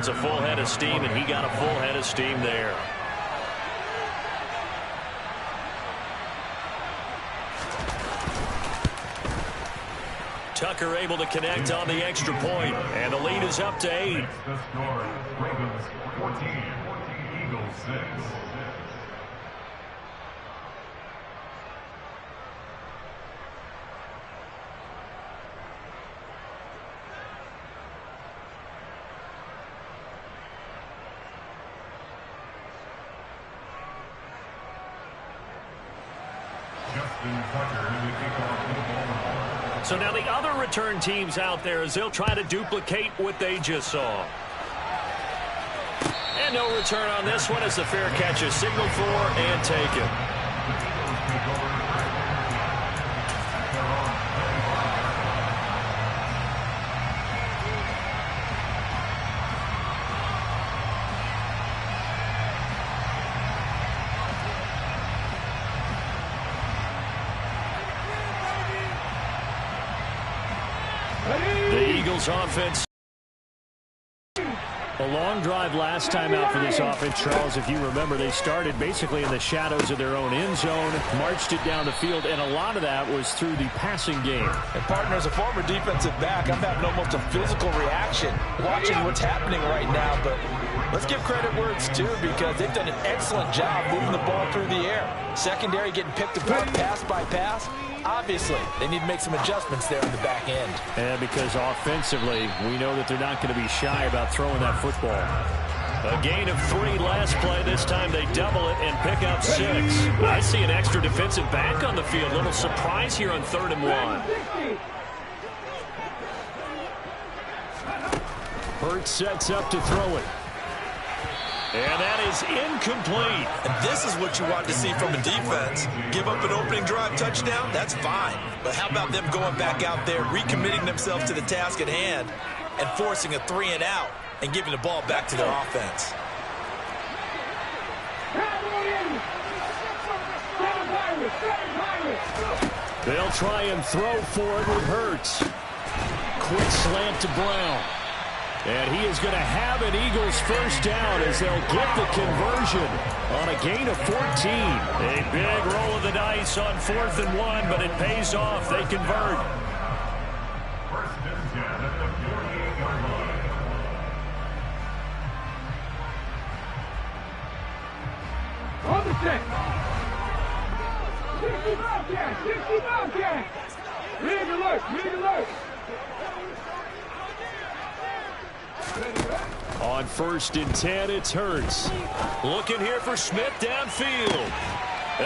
wants a full head of steam, and he got a full head of steam there. Tucker able to connect on the extra point, and the lead is up to 8. The score, Ravens 14, Eagles 6. So now the other return teams out there as they'll try to duplicate what they just saw. And no return on this one as the fair catch is signaled for and taken. The Eagles offense. A long drive last time out for this offense, Charles. If you remember, they started basically in the shadows of their own end zone, marched it down the field, and a lot of that was through the passing game. And partner, as a former defensive back, I'm having almost a physical reaction watching what's happening right now. But let's give credit where it's due, because they've done an excellent job moving the ball through the air. Secondary getting picked apart pass by pass. Obviously, they need to make some adjustments there in the back end. And because offensively, we know that they're not going to be shy about throwing that football. A gain of 3 last play. This time they double it and pick up 6. I see an extra defensive back on the field. Little surprise here on 3rd and 1. Hurts sets up to throw it. And that is incomplete. And this is what you want to see from a defense. Give up an opening drive touchdown, that's fine. But how about them going back out there, recommitting themselves to the task at hand, and forcing a 3 and out, and giving the ball back to their offense. They'll try and throw for it with Hurts. Quick slant to Brown. And he is going to have an Eagles first down as they'll get the conversion on a gain of 14. A big roll of the dice on 4th and 1, but it pays off. They convert. First and 10 at the 48-yard line. On the set. 60 Bobcats, 60 Bobcats. Rig alert, rig alert. On 1st and 10, it's Hurts. Looking here for Smith downfield.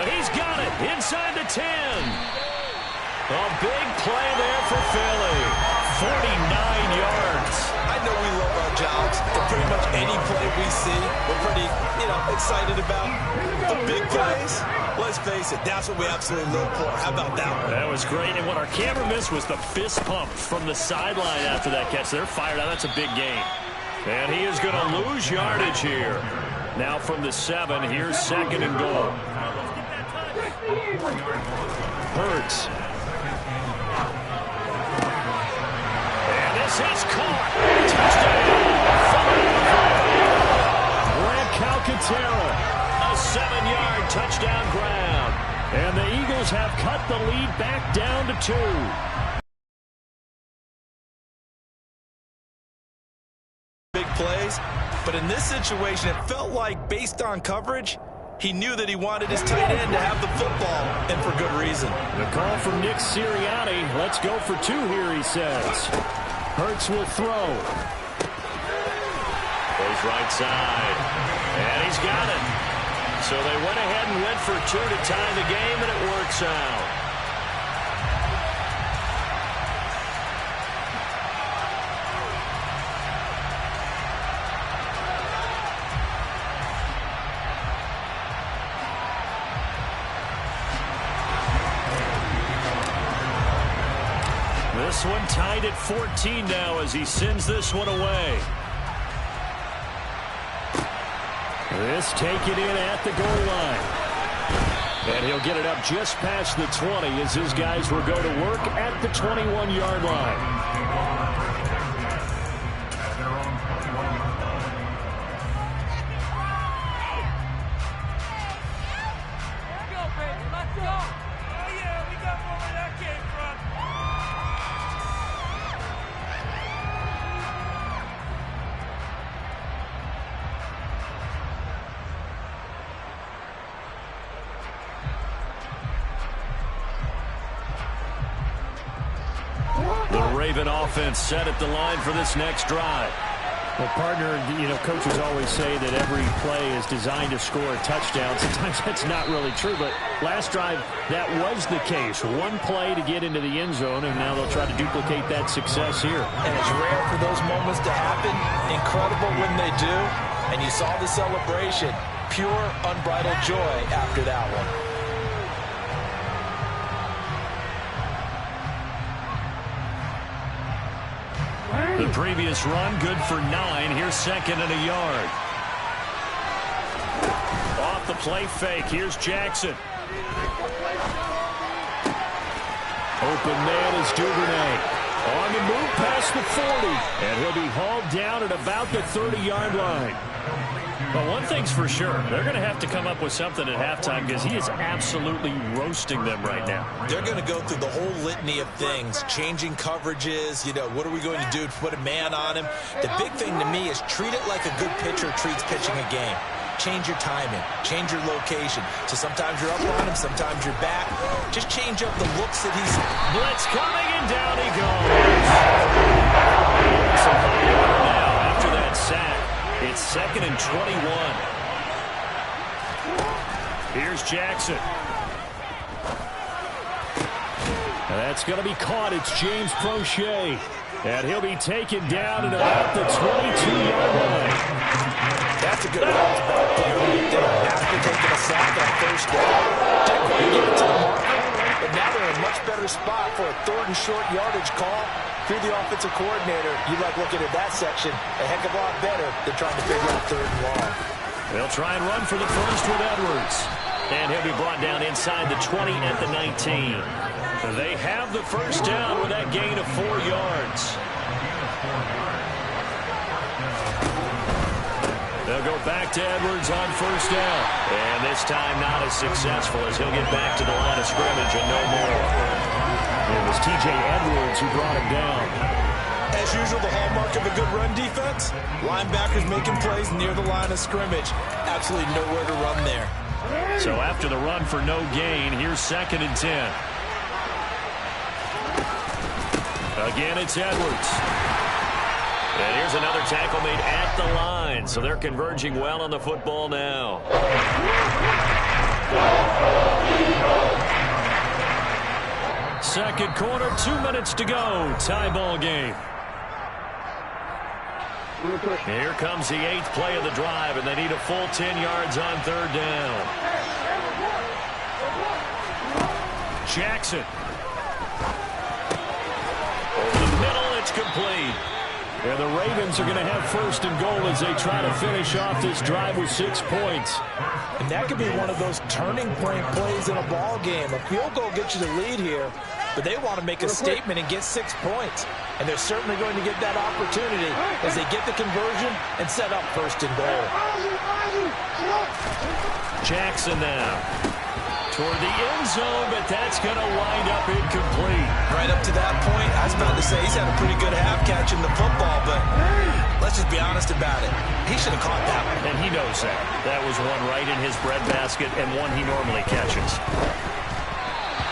He's got it inside the 10. A big play there for Philly. 49 yards. I know we love our jobs, but pretty much any play we see, we're pretty, excited about. The big plays, let's face it, that's what we absolutely live for. How about that one? That was great, and what our camera missed was the fist pump from the sideline after that catch. They're fired out. That's a big gain. And he is going to lose yardage here. Now from the 7, here's 2nd and goal. Hurts. And this is caught. Touchdown. Brad Calcaterra. A 7-yard touchdown grab. And the Eagles have cut the lead back down to 2. Plays, but in this situation, it felt like, based on coverage, he knew that he wanted his tight end to have the football, and for good reason. The call from Nick Sirianni. Let's go for 2 here, he says. Hurts will throw. Goes right side. And he's got it. So they went ahead and went for 2 to tie the game, and it works out. This one tied at 14 now as he sends this one away. This taken in at the goal line. And he'll get it up just past the 20 as his guys will go to work at the 21-yard line. Raven offense set at the line for this next drive. Well, partner, coaches always say that every play is designed to score a touchdown. Sometimes that's not really true, but last drive, that was the case. One play to get into the end zone, and now they'll try to duplicate that success here. And it's rare for those moments to happen. Incredible when they do. And you saw the celebration. Pure, unbridled joy after that one. The previous run, good for 9. Here's 2nd and a yard. Off the play fake. Here's Jackson. Open man is Duvernay. On the move past the 40. And he'll be hauled down at about the 30-yard line. But one thing's for sure, they're going to have to come up with something at halftime because he is absolutely roasting them right now. They're going to go through the whole litany of things, changing coverages, what are we going to do to put a man on him? The big thing to me is treat it like a good pitcher treats pitching a game. Change your timing, change your location. So sometimes you're up on him, sometimes you're back. Just change up the looks that he's... Blitz coming, and down he goes. Now, after that sack, it's 2nd and 21. Here's Jackson. And that's going to be caught. It's James Prochet. And he'll be taken down at about the 22-yard line. That's a good bounce back play right there. After taking a sack on first down, didn't quite get it to the marker, but now they're in a much better spot for a 3rd and short yardage call. If you're the offensive coordinator, you like looking at that section a heck of a lot better than trying to figure out 3rd and long. They'll try and run for the first with Edwards. And he'll be brought down inside the 20 at the 19. They have the first down with that gain of 4 yards. They'll go back to Edwards on first down. And this time not as successful as he'll get back to the line of scrimmage and no more. It was T.J. Edwards who brought him down. As usual, the hallmark of a good run defense, linebackers making plays near the line of scrimmage. Absolutely nowhere to run there. So after the run for no gain, here's 2nd and 10. Again, it's Edwards. And here's another tackle made at the line. So they're converging well on the football now. Second quarter, 2 minutes to go. Tie ball game. Here comes the 8th play of the drive, and they need a full 10 yards on 3rd down. Jackson. Over the middle, it's complete. And the Ravens are going to have 1st and goal as they try to finish off this drive with 6 points. And that could be one of those turning point plays in a ball game. A field goal gets you the lead here, but they want to make a statement and get 6 points. And they're certainly going to get that opportunity as they get the conversion and set up 1st and goal. Jackson now toward the end zone, but that's going to wind up incomplete. Right up to that point, I was about to say he's had a pretty good half catching the football, but let's just be honest about it. He should have caught that one. And he knows that. That was one right in his breadbasket and one he normally catches.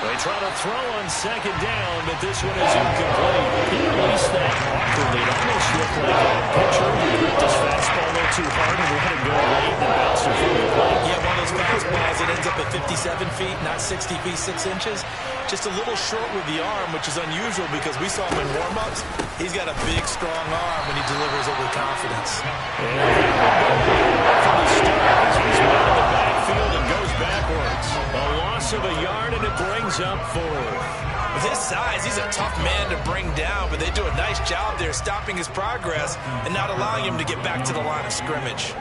They try to throw on 2nd down, but this one is incomplete. He released that awkwardly. It almost looked like a pitcher who ripped his fastball a little too hard and let it go late and bounced in front of the plate. Yeah, one of those fastballs that ends up at 57 feet, not 60 feet, 6 inches. Just a little short with the arm, which is unusual because we saw him in warm-ups. He's got a big, strong arm when he delivers it with confidence. And from the start, he's out of the backfield and goes backwards. A loss of a yard, and it brings up 4th. With his size, he's a tough man to bring down, but they do a nice job there stopping his progress and not allowing him to get back to the line of scrimmage.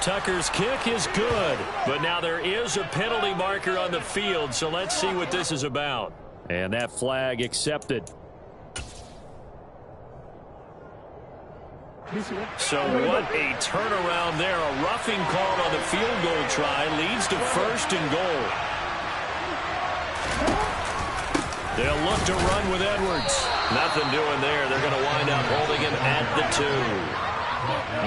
Tucker's kick is good, but now there is a penalty marker on the field, so let's see what this is about. And that flag accepted. So what a turnaround there. A roughing call on the field goal try leads to 1st and goal. They'll look to run with Edwards. Nothing doing there. They're going to wind up holding him at the 2.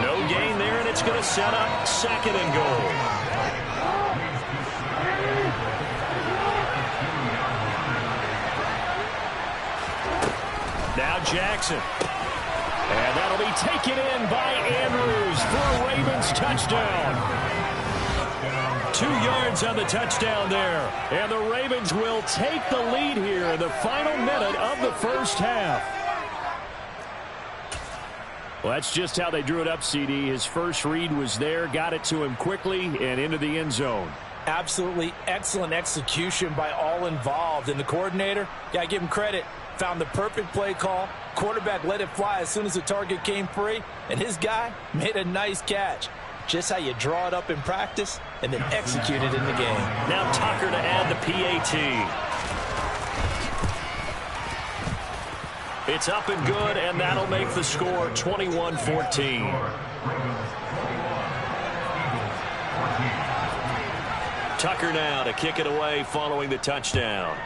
No gain there, and it's going to set up 2nd and goal. Jackson. And that'll be taken in by Andrews for a Ravens touchdown. 2 yards on the touchdown there. And the Ravens will take the lead here in the final minute of the first half. Well, that's just how they drew it up, CD. His first read was there, got it to him quickly, and into the end zone. Absolutely excellent execution by all involved. And the coordinator, got to give him credit, found the perfect play call. Quarterback let it fly as soon as the target came free, and his guy made a nice catch. Just how you draw it up in practice and then execute it in the game. Now Tucker to add the PAT. It's up and good, and that'll make the score 21-14. Tucker now to kick it away following the touchdown.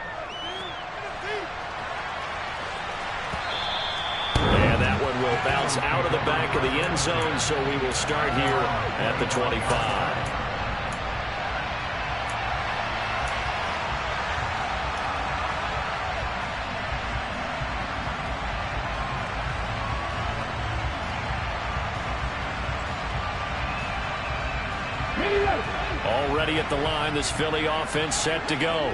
And that one will bounce out of the back of the end zone, so we will start here at the 25. Already at the line, this Philly offense set to go.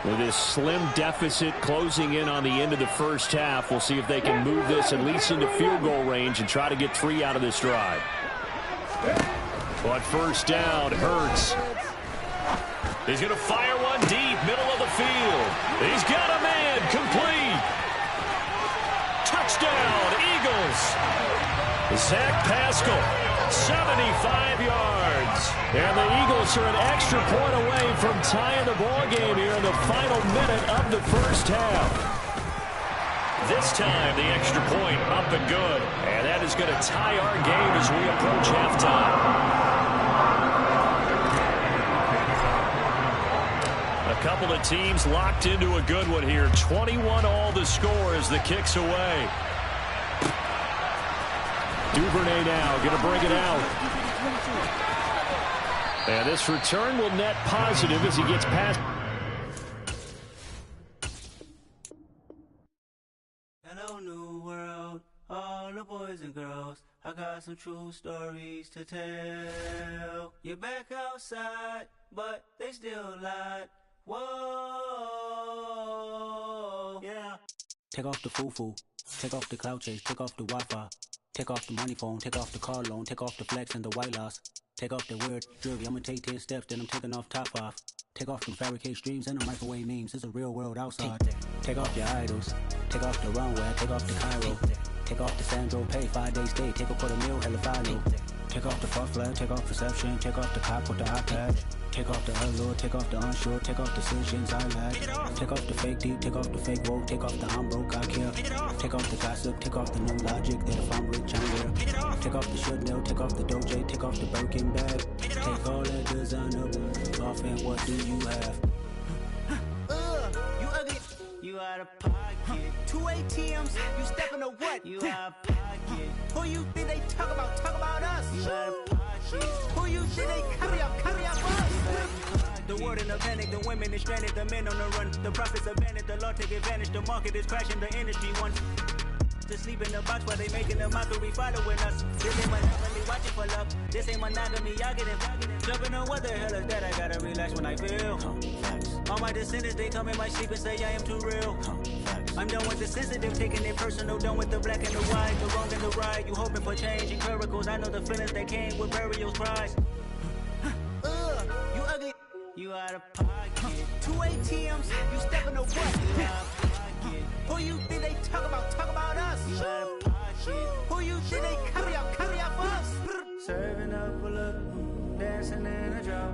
With this slim deficit closing in on the end of the first half, we'll see if they can move this at least into field goal range and try to get 3 out of this drive. But first down, Hurts. He's going to fire one deep, middle of the field. He's got a man, complete. Touchdown, Eagles. Zach Pascal, 75 yards. And the Eagles are an extra point away from tying the ball game here in the final minute of the first half. This time, the extra point up and good. And that is going to tie our game as we approach halftime. A couple of teams locked into a good one here. 21-all the score as the kick's away. Duvernay now going to bring it out. And this return will net positive as he gets past. Hello, new world, all the boys and girls. I got some true stories to tell. You're back outside, but they still lied. Whoa, yeah. Take off the foo-foo, take off the cloud chase, take off the Wi-Fi. Take off the money phone, take off the car loan, take off the flex and the white loss. Take off the weird jewelry, I'ma take 10 steps, then I'm taking off top off. Take off them fabricate streams and the microwave memes, it's a real world outside. Take off your idols, take off the runway, take off the Cairo. Take off the Sandro pay, 5-day stay, take a $250,000, hella follow. Take off the false flag, take off perception, take off the cop with the iPad. Take off the allure, take off the unsure, take off decisions I lack. Take off the fake deep, take off the fake woke, take off the I'm broke, I care. Take off the gossip, take off the new logic that if I'm rich, I'm there. Take off the should know, take off the Doja, take off the Birkin bag. Take all that designer off and what do you have? You ugly. You out of pocket. 2 ATMs, you stepping to what? You out of pocket. Who you think they talk about us? You out of pocket. Who you think they carry up us? The world in a panic, the women is stranded, the men on the run. The profits abandoned, the law take advantage, the market is crashing, the industry wants to sleep in the box while they making a mockery following us. This ain't monopoly, watching for love. This ain't monogamy, y'all get it. Jumping on what the hell is that? I gotta relax when I feel. All my descendants, they come in my sleep and say I am too real. I'm done with the sensitive, taking it personal, done with the black and the white, the wrong and the right. You hoping for change and miracles. I know the feelings that came with burials, cries. You ugly. You out of pocket. 2 ATMs, you stepping to what? You out of pocket. Who you think they talk about us? You out of pocket. Who you think they carry up us? Serving up a look, dancing in a drop.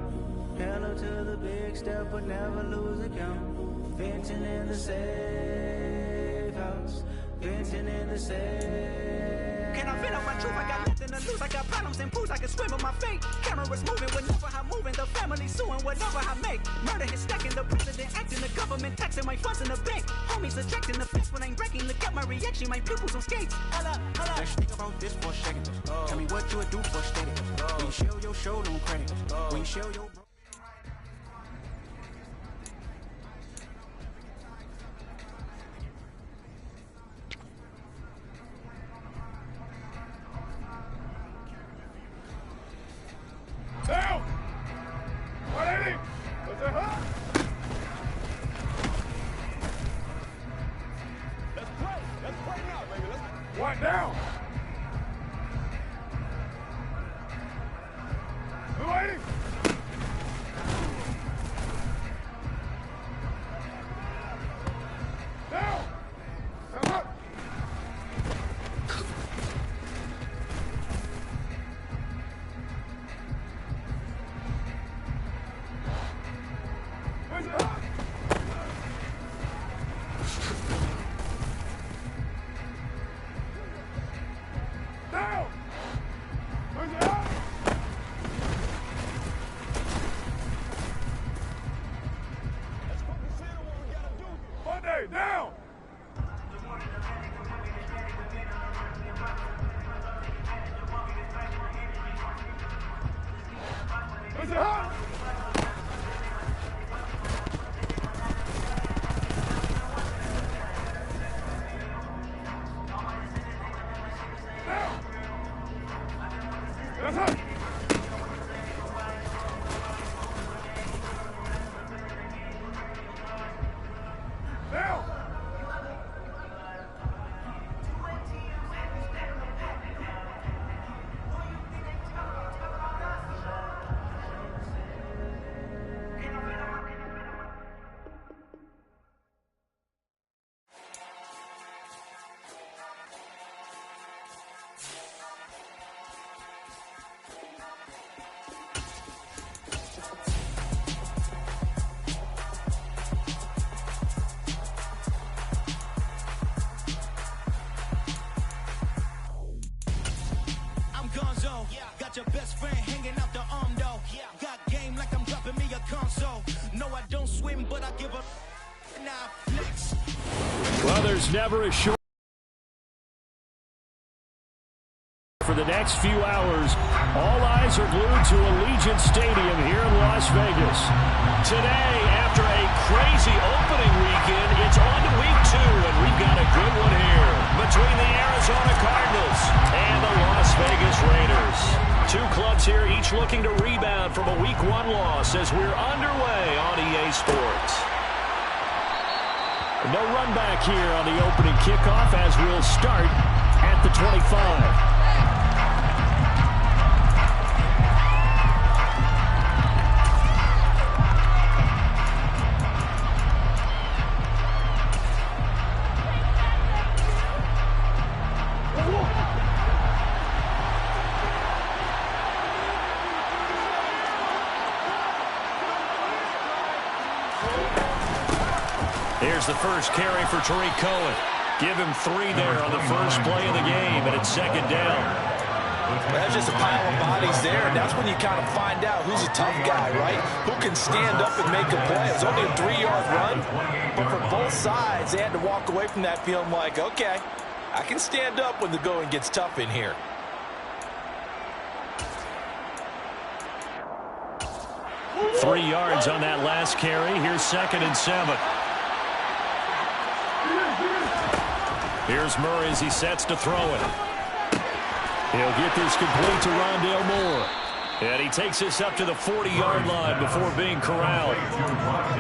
Hello to the big step, but never lose a count. Venting in the safe house. Venting in the safe. Can I vent on my truth? I got nothing to lose. I got problems and pools. I can swim with my fate. Cameras moving whenever I'm moving. The family suing whatever I make. Murder is stacking. The president acting. The government taxing my funds in the bank. Homies attracting the fence when I'm breaking. Look at my reaction. My pupils on skates. Holla. Let's think about this for a second. Tell me what you would do for steady. When you show your show, no credit. When you show your... Down. Waiting. Down. Come up. Where's it up? Down. Where's it up? Monday, down! Where's it hot? Down! That's hot! Down! I'm Gonzo. Got your best friend hanging out the arm though. Got game like I'm dropping me a console. No, I don't swim, but I give up. Now, next. Well, there's never a short for the next few hours. All eyes are glued to Allegiant Stadium here in Las Vegas. Today, after a crazy opening weekend, it's on to week 2, and we've got a good one here between the Arizona Cardinals and the Las Vegas Raiders. Two clubs here, each looking to rebound from a week 1 loss as we're underway on EA Sports. No run back here on the opening kickoff as we'll start at the 25. Here's the first carry for Tariq Cohen. Give him 3 there on the first play of the game, and it's second down. That's just a pile of bodies there, and that's when you kind of find out who's a tough guy, right? Who can stand up and make a play. It was only a 3-yard run, but for both sides, they had to walk away from that feeling like, okay, I can stand up when the going gets tough in here. Three yards on that last carry. Here's 2nd and 7. Here's Murray as he sets to throw it. He'll get this complete to Rondale Moore. And he takes this up to the 40-yard line before being corralled.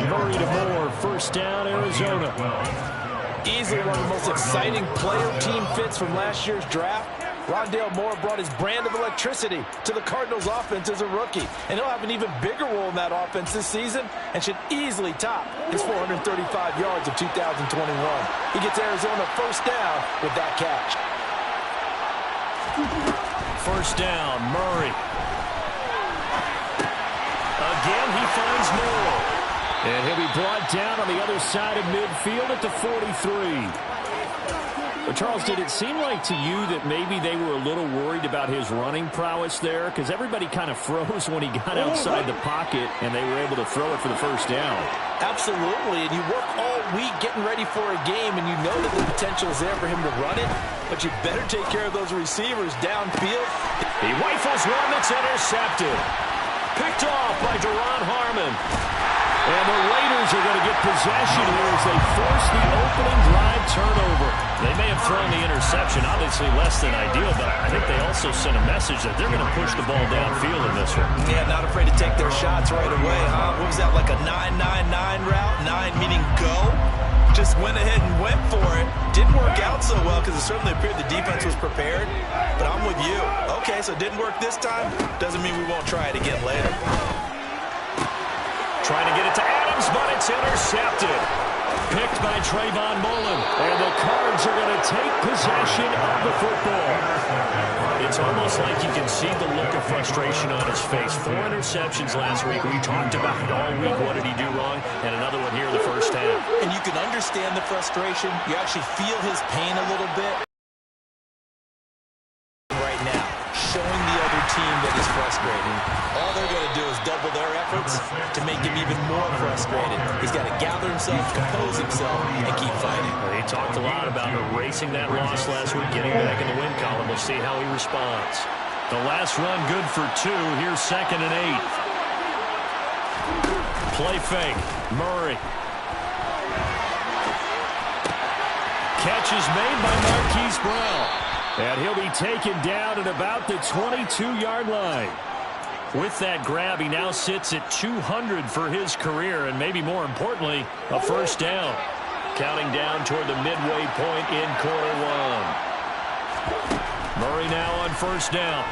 Murray to Moore, first down, Arizona. Easily one of the most exciting player-team fits from last year's draft. Rondale Moore brought his brand of electricity to the Cardinals offense as a rookie. And he'll have an even bigger role in that offense this season and should easily top his 435 yards of 2021. He gets Arizona first down with that catch. First down, Murray. Again, he finds Moore. And he'll be brought down on the other side of midfield at the 43. But Charles, did it seem like to you that maybe they were a little worried about his running prowess there? Because everybody kind of froze when he got outside the pocket, and they were able to throw it for the first down. Absolutely, and you work all week getting ready for a game, and you know that the potential is there for him to run it, but you better take care of those receivers downfield. He rifles one that's intercepted. Picked off by Duron Harmon. And the Raiders are going to get possession here as they force the opening drive turnover. They may have thrown the interception, obviously less than ideal, but I think they also sent a message that they're going to push the ball downfield in this one. Yeah, not afraid to take their shots right away, huh? What was that, like a 9-9-9 route? 9 meaning go? just went ahead and went for it. Didn't work out so well because it certainly appeared the defense was prepared. But I'm with you. Okay, so it didn't work this time. Doesn't mean we won't try it again later. Trying to get it to Adams, but it's intercepted. Picked by Trayvon Mullen. And the Cards are going to take possession of the football. It's almost like you can see the look of frustration on his face. 4 interceptions last week. We talked about it all week. What did he do wrong? And another one here in the first half. And you can understand the frustration. You actually feel his pain a little bit. Right now, showing the other team that he's frustrated. All they're going to do is double their efforts to make him even more frustrated. He's got to gather himself, compose himself, and keep fighting. He talked a lot about erasing that loss last week, getting back in the win column. We'll see how he responds. The last run good for 2. Here's 2nd and 8. Play fake. Murray. Catch is made by Marquise Brown. And he'll be taken down at about the 22-yard line. With that grab, he now sits at 200 for his career, and maybe more importantly, a first down. Counting down toward the midway point in quarter 1. Murray now on first down.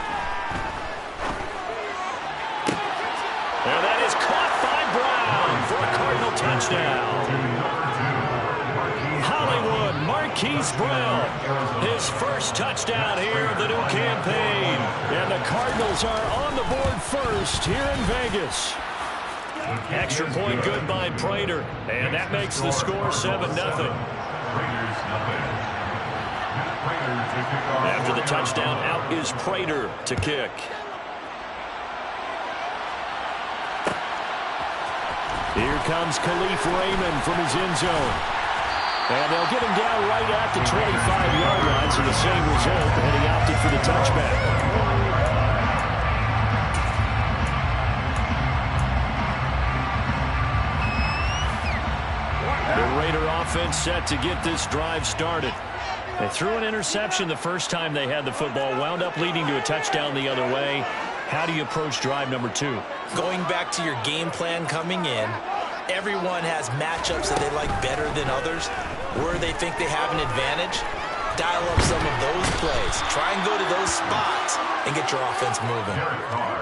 And that is caught by Brown for a Cardinal touchdown. Hollywood, Marquise Brown, his first touchdown here of the new campaign. And the Cardinals are on the board first here in Vegas. Extra point good by Prater, and that makes the score 7-0. After the touchdown, out is Prater to kick. Here comes Khalif Raymond from his end zone. And they'll get him down right at the 25-yard line, so the same result, and he opted for the touchback. The Raider offense set to get this drive started. They threw an interception the first time they had the football, wound up leading to a touchdown the other way. How do you approach drive number 2? Going back to your game plan coming in, everyone has matchups that they like better than others. Where they think they have an advantage, dial up some of those plays. Try and go to those spots and get your offense moving.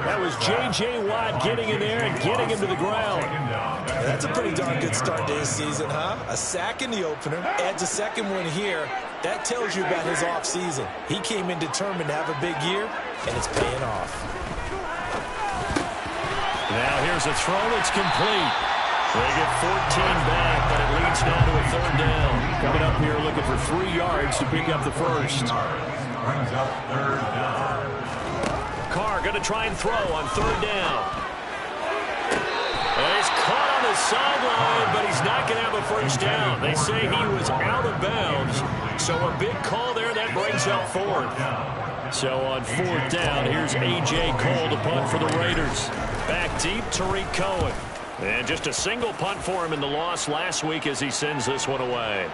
That was J.J. Watt getting in there and getting him to the ground. Yeah, that's a pretty darn good start to his season, huh? A sack in the opener, adds a second one here. That tells you about his offseason. He came in determined to have a big year, and it's paying off. Now here's a throw that's complete. They get 14 back, but it leads now to a 3rd down. Coming up here looking for 3 yards to pick up the first. Carr going to try and throw on 3rd down. And he's caught on the sideline, but he's not going to have a first down. They say he was out of bounds, so a big call there that brings up 4th. So on 4th down, here's A.J. Cole to punt for the Raiders. Back deep, Tariq Cohen. And just a single punt for him in the loss last week as he sends this one away.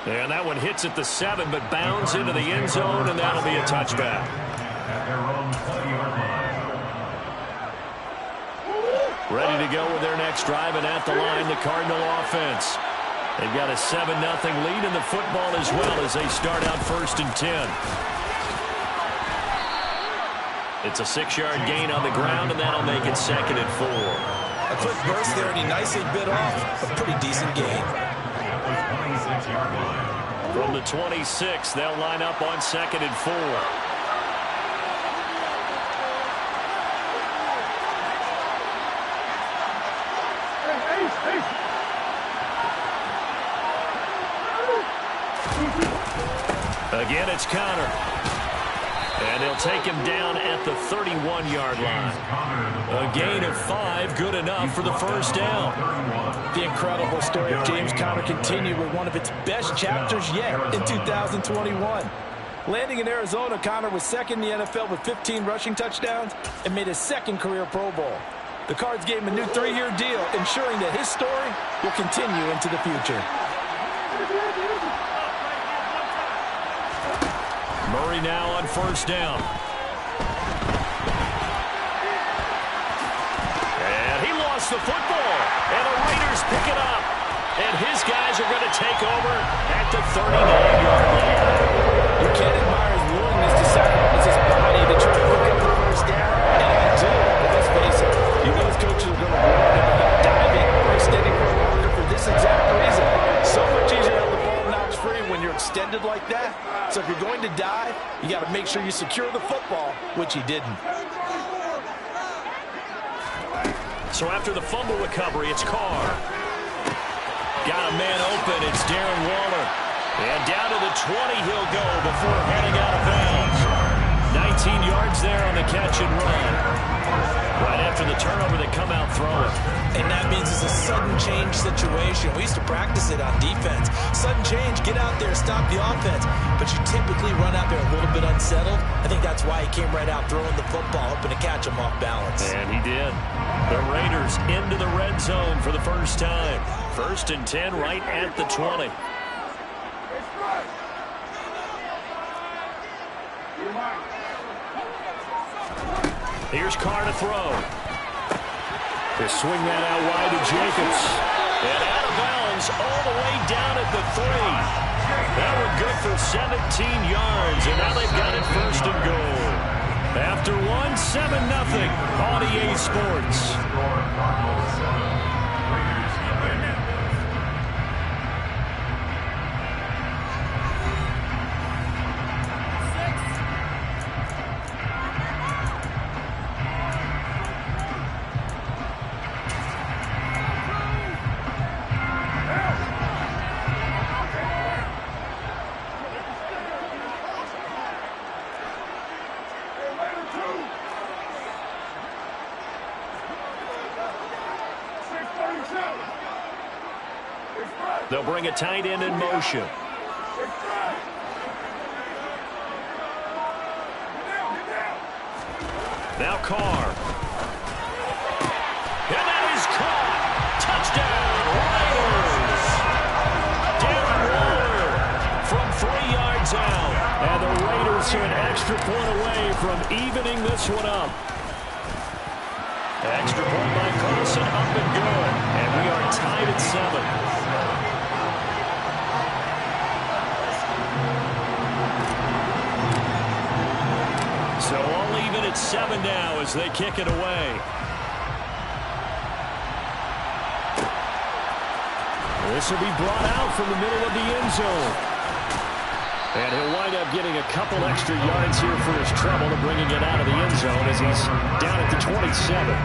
And that one hits at the 7, but bounds into the end zone, and that'll be a touchback. Ready to go with their next drive, and at the line, the Cardinal offense. They've got a 7-0 lead in the football as well as they start out 1st and 10. It's a 6-yard gain on the ground, and that'll make it 2nd and 4. A quick burst there, and he nicely bit off a pretty decent gain. From the 26, they'll line up on 2nd and 4. Again, it's Connor. And they'll take him down at the 31-yard line. A gain of 5, good enough for the first down. The incredible story of James Conner continued with one of its best chapters yet in 2021. Landing in Arizona, Conner was 2nd in the NFL with 15 rushing touchdowns and made his 2nd career Pro Bowl. The Cards gave him a new 3-year deal, ensuring that his story will continue into the future. Murray now on first down. And he lost the football. And the Raiders pick pick it up. And his guys are going to take over at the 39-yard line. You can't admire his willingness to sacrifice his body to try to pick up the first down. And I do. But let's face it, you know his coaches are going to warn him about diving or extending for a marker for this exact reason. So much easier to have the ball notch free when you're extended like that. So if you're going to dive, you got to make sure you secure the football, which he didn't. So after the fumble recovery, it's Carr. Got a man open. It's Darren Waller. And down to the 20 he'll go before heading out of bounds. 19 yards there on the catch and run. Right after the turnover, they come out throwing. And that means it's a sudden change situation. We used to practice it on defense. Sudden change, get out there, stop the offense. But you typically run out there a little bit unsettled. I think that's why he came right out throwing the football, hoping to catch him off balance. And he did. The Raiders into the red zone for the first time. 1st and 10 right at the 20. Here's Carr to throw. They swing that out wide to Jacobs. And out of bounds all the way down at the 3. That one good for 17 yards. And now they've got it 1st and goal. After 7-0 on EA Sports. They'll bring a tight end in motion. Now Carr. And that is caught. Touchdown, Raiders. Darren Waller from 3 yards out. And the Raiders are an extra point away from evening this one up. Extra point by Carson, up and good. And we are tied at 7. So all even at 7 now as they kick it away. This will be brought out from the middle of the end zone. And he'll wind up getting a couple extra yards here for his trouble and bringing it out of the end zone as he's down at the 27.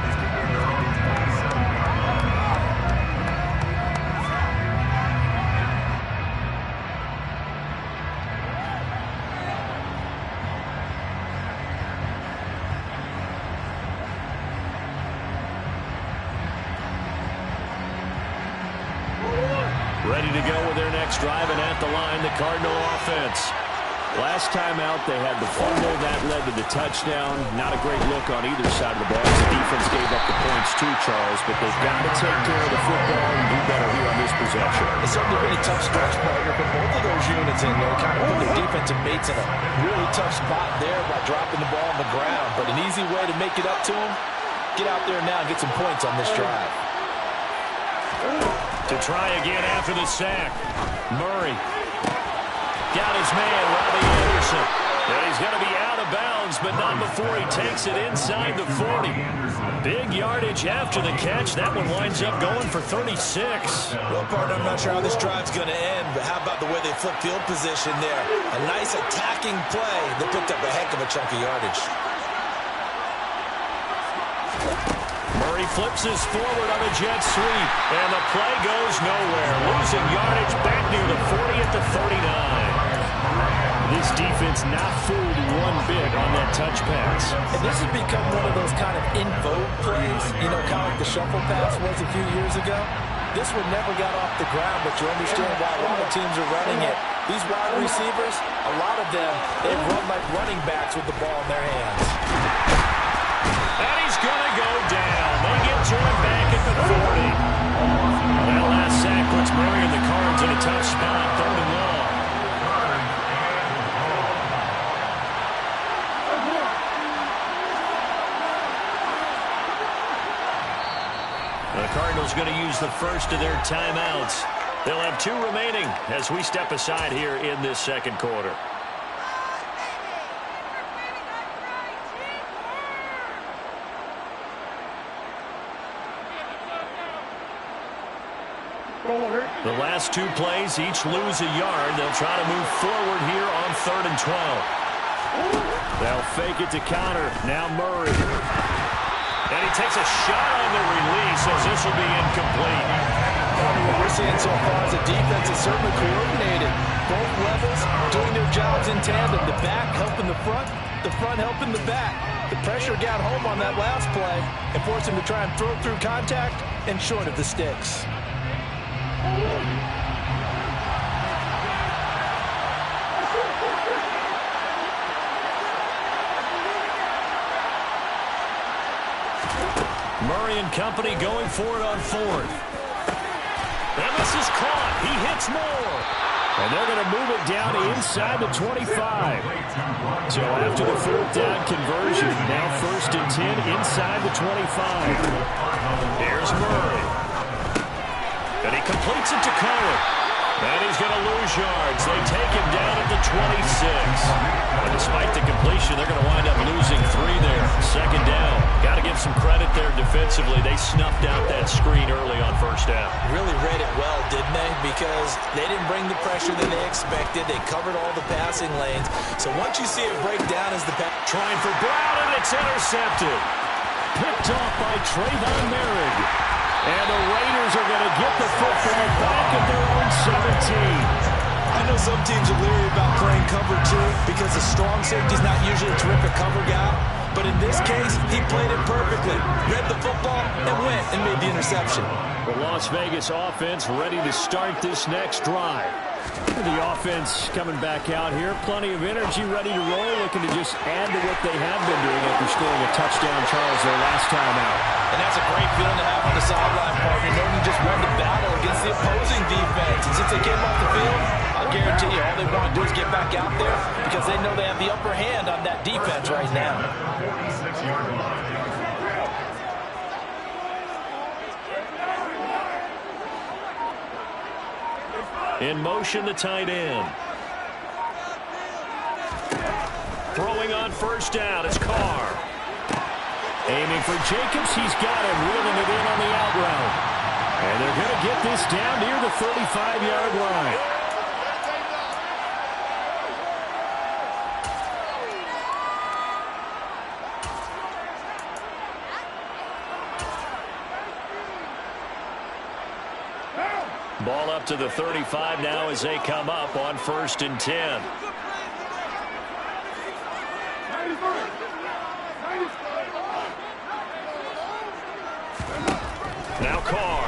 Ready to go with their next drive, and at the line, the Cardinal offense. Last time out, they had the fumble. That led to the touchdown. Not a great look on either side of the ball. The defense gave up the points too, Charles, but they've got to take care of the football and do better here on this possession. It's certainly been a tough stretch, partner, but both of those units in there kind of put their defensive mates in a really tough spot there by dropping the ball on the ground. But an easy way to make it up to them, get out there now and get some points on this drive. To try again after the sack. Murray. Got his man, Robbie Anderson. And he's going to be out of bounds, but not before he takes it inside the 40. Big yardage after the catch. That one winds up going for 36. Well, partner, I'm not sure how this drive's going to end, but how about the way they flip field position there? A nice attacking play that picked up a heck of a chunk of yardage. Murray flips his forward on a jet sweep, and the play goes nowhere. Losing yardage back near the 40 at the 39. This defense not fooled one bit on that touch pass. And this has become one of those kind of in-vogue plays, you know, kind of like the shuffle pass was a few years ago. This one never got off the ground, but you understand why a lot of teams are running it. These wide receivers, a lot of them, they run like running backs with the ball in their hands. And he's going to go down. They get to him back at the 40. That last sack puts Murray and the Cards in a tough spot, 3rd and long. The Cardinals Cardinals going to use the first of their timeouts. They'll have 2 remaining as we step aside here in this second quarter. The last 2 plays, each lose a yard. They'll try to move forward here on 3rd and 12. They'll fake it to counter. Now Murray. And he takes a shot on the release as this will be incomplete. What we're seeing so far is the defense is certainly coordinated. Both levels doing their jobs in tandem. The back helping the front helping the back. The pressure got home on that last play and forced him to try and throw through contact and short of the sticks. Murray and company going for it on 4th. And this is caught. He hits more. And they're going to move it down inside the 25. So after the 4th down conversion, now 1st and 10 inside the 25. Here's Murray. And he completes it to Cohen. And he's going to lose yards. They take him down at the 26. And despite the completion, they're going to wind up losing 3 there. 2nd down. Got to give some credit there defensively. They snuffed out that screen early on 1st down. Really read it well, didn't they? Because they didn't bring the pressure that they expected. They covered all the passing lanes. So once you see it break down as the pass. Trying for Brown, and it's intercepted. Picked off by Trayvon Merrick. And the Raiders are going to get the football back at their own 17. I know some teams are leery about playing cover 2 because the strong safety's not usually a terrific cover guy. But in this case, he played it perfectly. Read the football and went and made the interception. The Las Vegas offense ready to start this next drive. The offense coming back out here. Plenty of energy, ready to roll, looking to just add to what they have been doing after scoring a touchdown, Charles, their last time out. And that's a great feeling to have on the sideline, partner, knowing you just won the battle against the opposing defense. And since they came off the field, I'll guarantee you all they want to do is get back out there because they know they have the upper hand on that defense right now. 46-yard line. In motion, the tight end. Throwing on 1st down, it's Carr. Aiming for Jacobs, he's got him, reeling it in on the out route. And they're going to get this down near the 35-yard line. Ball up to the 35 now as they come up on 1st and 10. Now Carr.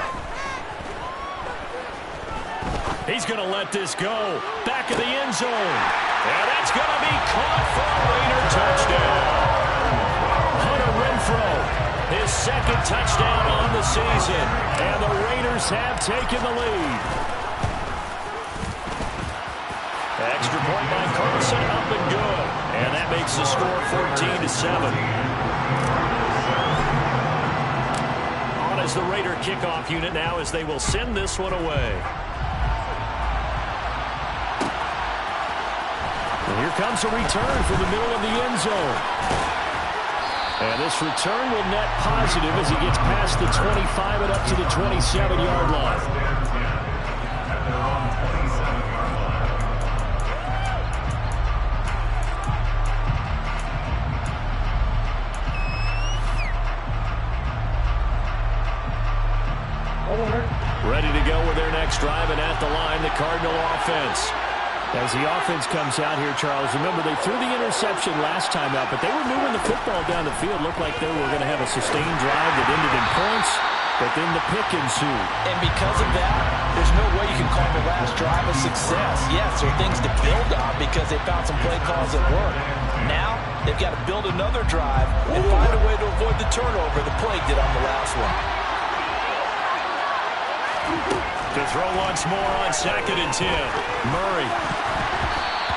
He's going to let this go. Back of the end zone. And that's going to be caught for a Raider touchdown. Hunter Renfrow. His 2nd touchdown on the season. And the Raiders have taken the lead. Extra point by Carlson, up and good. And that makes the score 14-7. On as the Raider kickoff unit now as they will send this one away. And here comes a return from the middle of the end zone. And this return will net positive as he gets past the 25 and up to the 27-yard line. Ready to go with their next drive, and at the line, the Cardinal offense. As the offense comes out here, Charles, remember they threw the interception last time out, but they were moving the football down the field. Looked like they were going to have a sustained drive that ended in points, but then the pick ensued. And because of that, there's no way you can call the last drive a success. Yes, there are things to build on because they found some play calls that work. Now, they've got to build another drive and find a way to avoid the turnover the play did on the last one. To throw once more on 2nd and 10. Murray.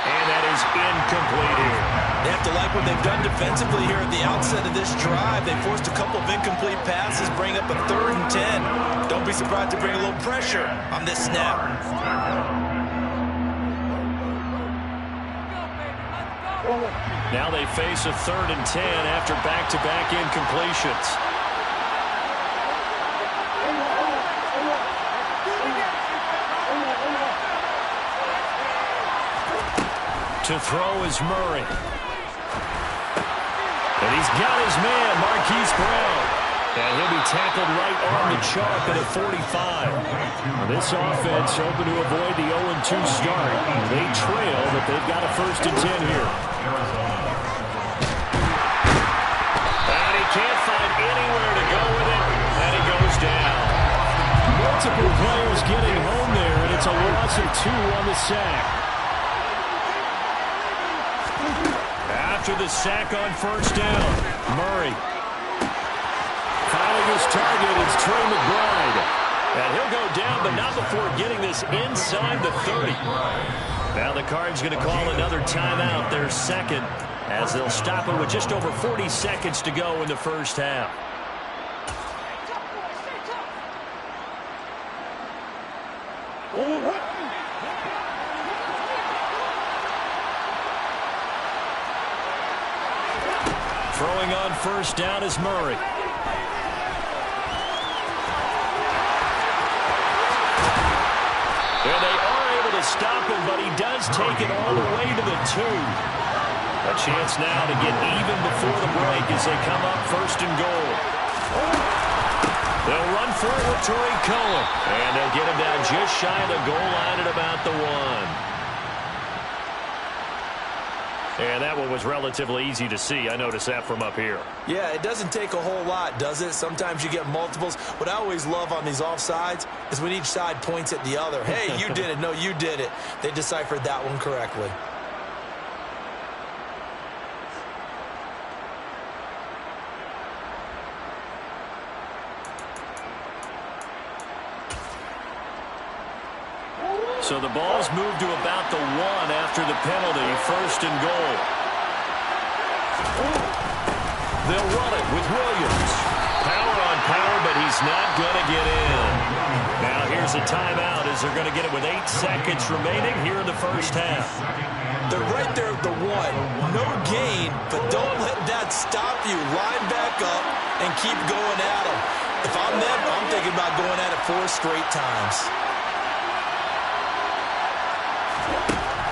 And that is incomplete here. They have to like what they've done defensively here at the outset of this drive. They forced a couple of incomplete passes, bring up a 3rd and 10. Don't be surprised to bring a little pressure on this snap. Now they face a 3rd and 10 after back-to-back incompletions. To throw is Murray. And he's got his man, Marquise Brown. And he'll be tackled right on the chalk at a 45. This offense hoping to avoid the 0-2 start. They trail, but they've got a 1st and 10 here. And he can't find anywhere to go with it, and he goes down. Multiple players getting home there, and it's a loss of 2 on the sack. After the sack on 1st down, Murray. Finding his target is Trey McBride. And he'll go down, but not before getting this inside the 30. Now the Cards going to call another timeout, their 2nd, as they'll stop it with just over 40 seconds to go in the 1st half. Throwing on 1st down is Murray. And they are able to stop him, but he does take it all the way to the 2. A chance now to get even before the break as they come up 1st and goal. They'll run for it with Tariq Cohen. And they'll get him down just shy of the goal line at about the 1. And that one was relatively easy to see. I noticed that from up here. Yeah, it doesn't take a whole lot, does it? Sometimes you get multiples. What I always love on these offsides is when each side points at the other. Hey, you did it. No, you did it. They deciphered that one correctly. So the ball's moved to about the 1 after the penalty, 1st and goal. They'll run it with Williams. Power on power, but he's not going to get in. Now here's a timeout as they're going to get it with 8 seconds remaining here in the 1st half. They're right there at the 1. No gain, but don't let that stop you. Line back up and keep going at them. If I'm them, I'm thinking about going at it 4 straight times.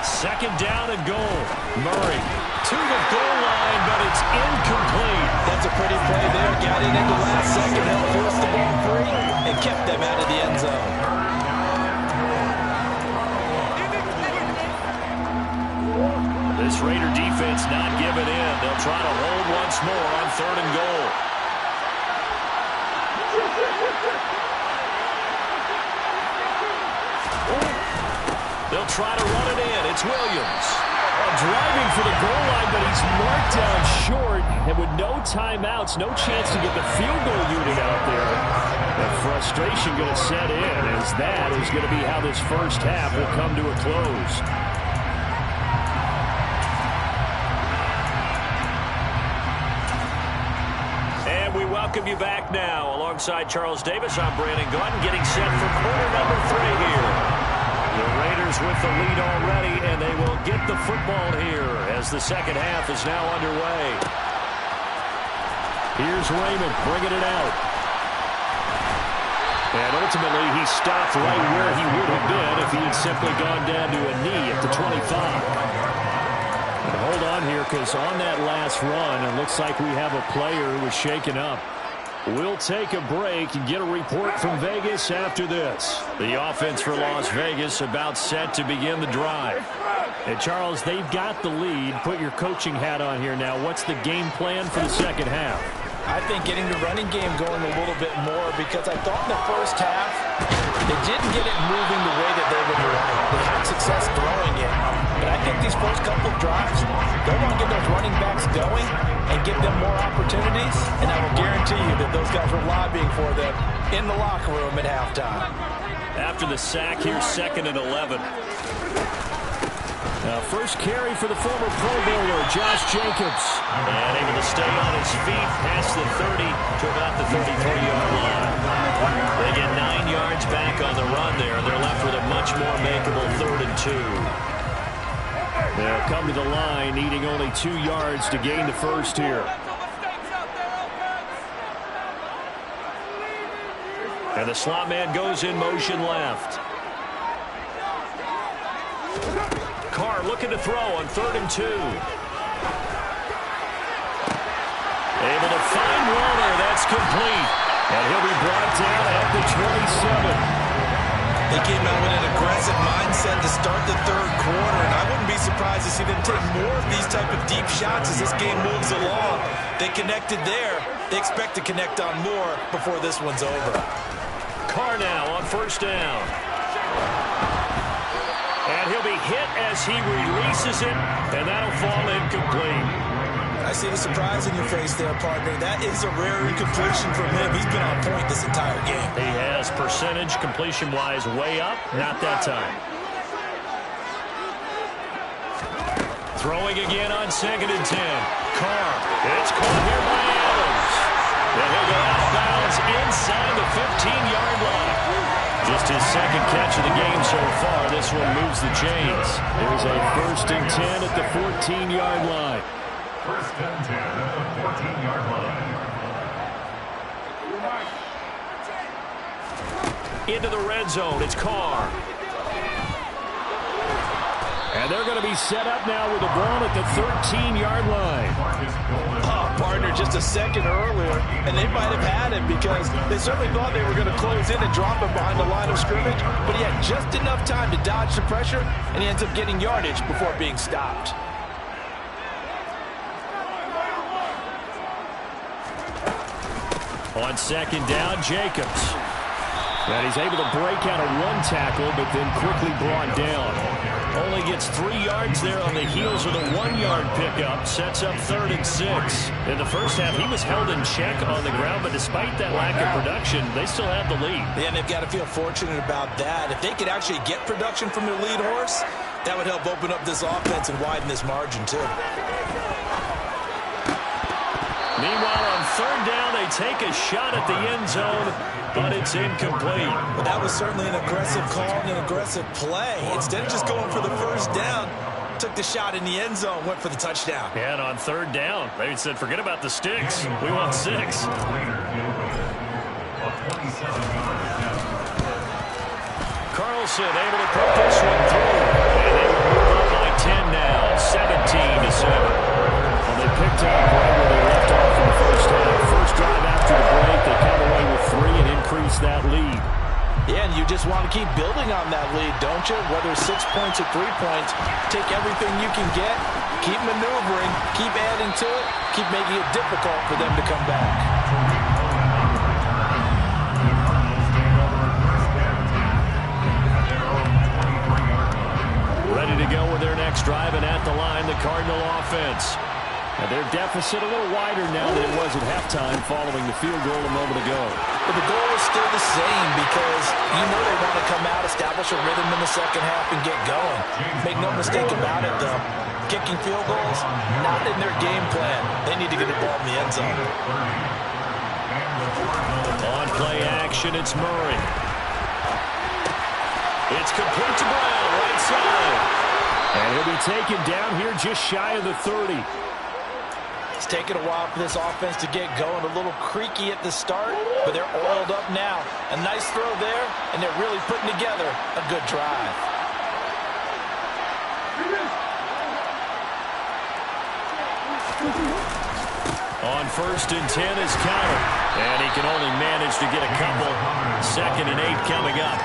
2nd down and goal. Murray to the goal line, but it's incomplete. That's a pretty play there. Got it in the last second, helped force the ball free, and kept them out of the end zone. This Raider defense not giving in. They'll try to hold once more on 3rd and goal. They'll try to run it in. It's Williams. Driving for the goal line, but he's marked down short. And with no timeouts, no chance to get the field goal unit out there. The frustration going to set in, as that is going to be how this 1st half will come to a close. And we welcome you back now. Alongside Charles Davis, I'm Brandon Gordon, getting set for quarter number 3 here. The Raiders with the lead already, and they will get the football here as the 2nd half is now underway. Here's Raymond bringing it out. And ultimately, he stopped right where he would have been if he had simply gone down to a knee at the 25. And hold on here, because on that last run, it looks like we have a player who was shaken up. We'll take a break and get a report from Vegas after this. The offense for Las Vegas about set to begin the drive. And Charles, they've got the lead. Put your coaching hat on here now. What's the game plan for the 2nd half? I think getting the running game going a little bit more, because I thought in the 1st half they didn't get it moving the way that they would like. They had success throwing it. But I think these first couple of drives, they'll want to get those running backs going and give them more opportunities. And I will guarantee you that those guys were lobbying for them in the locker room at halftime. After the sack, here's 2nd and 11. First carry for the former Pro Bowler, Josh Jacobs. And able to stay on his feet past the 30 to about the 33-yard line. They get 9 yards back on the run there. They're left with a much more makeable 3rd and 2. They'll come to the line, needing only 2 yards to gain the first here. And the slot man goes in motion left. Carr looking to throw on 3rd and 2. Able to find Warner. That's complete. And he'll be brought down at the 27. They came out with an aggressive mindset to start the 3rd quarter, and I wouldn't be surprised to see them take more of these type of deep shots as this game moves along. They connected there. They expect to connect on more before this one's over. Carr now on 1st down. And he'll be hit as he releases it, and that'll fall incomplete. I see the surprise in your face there, partner. That is a rare incompletion from him. He's been on point this entire game. He has percentage completion-wise way up. Not that time. Throwing again on 2nd and 10. Carr. It's caught here by Adams. And he'll go out of bounds inside the 15-yard line. Just his 2nd catch of the game so far. This one moves the chains. There's a 1st and 10 at the 14-yard line. 1st and 10 at the 14-yard line. Into the red zone. It's Carr. And they're going to be set up now with the ball at the 13-yard line. Partner, just a second earlier, and they might have had him because they certainly thought they were going to close in and drop him behind the line of scrimmage, but he had just enough time to dodge the pressure, and he ends up getting yardage before being stopped. On 2nd down, Jacobs. And he's able to break out of 1 tackle, but then quickly brought down. Only gets 3 yards there on the heels of the 1-yard pickup. Sets up 3rd and 6. In the first half, he was held in check on the ground, but despite that lack of production, they still have the lead. Yeah, and they've got to feel fortunate about that. If they could actually get production from their lead horse, that would help open up this offense and widen this margin, too. Meanwhile, on 3rd down, they take a shot at the end zone, but it's incomplete. But that was certainly an aggressive call and an aggressive play. Instead of just going for the 1st down, took the shot in the end zone, went for the touchdown. Yeah, and on 3rd down, they said, forget about the sticks. We want 6. Carlson able to put this one through. And they will move up by 10 now, 17-7. Well, they picked up right where they left off in the first half. First drive after the break, they come away with 3 and increase that lead. Yeah, and you just want to keep building on that lead, don't you? Whether 6 points or 3 points, take everything you can get, keep maneuvering, keep adding to it, keep making it difficult for them to come back. Ready to go with their next drive, and at the line, the Cardinal offense. And their deficit a little wider now than it was at halftime following the field goal a moment ago. But the goal is still the same because you know they want to come out, establish a rhythm in the second half, and get going. Make no mistake about it, though. Kicking field goals, not in their game plan. They need to get the ball in the end zone. On play action, it's Murray. It's complete to Brown, right side. And he'll be taken down here just shy of the 30. It's taken a while for this offense to get going. A little creaky at the start, but they're oiled up now. A nice throw there, and they're really putting together a good drive. On 1st and 10 is Counter. And he can only manage to get a couple. 2nd and 8 coming up.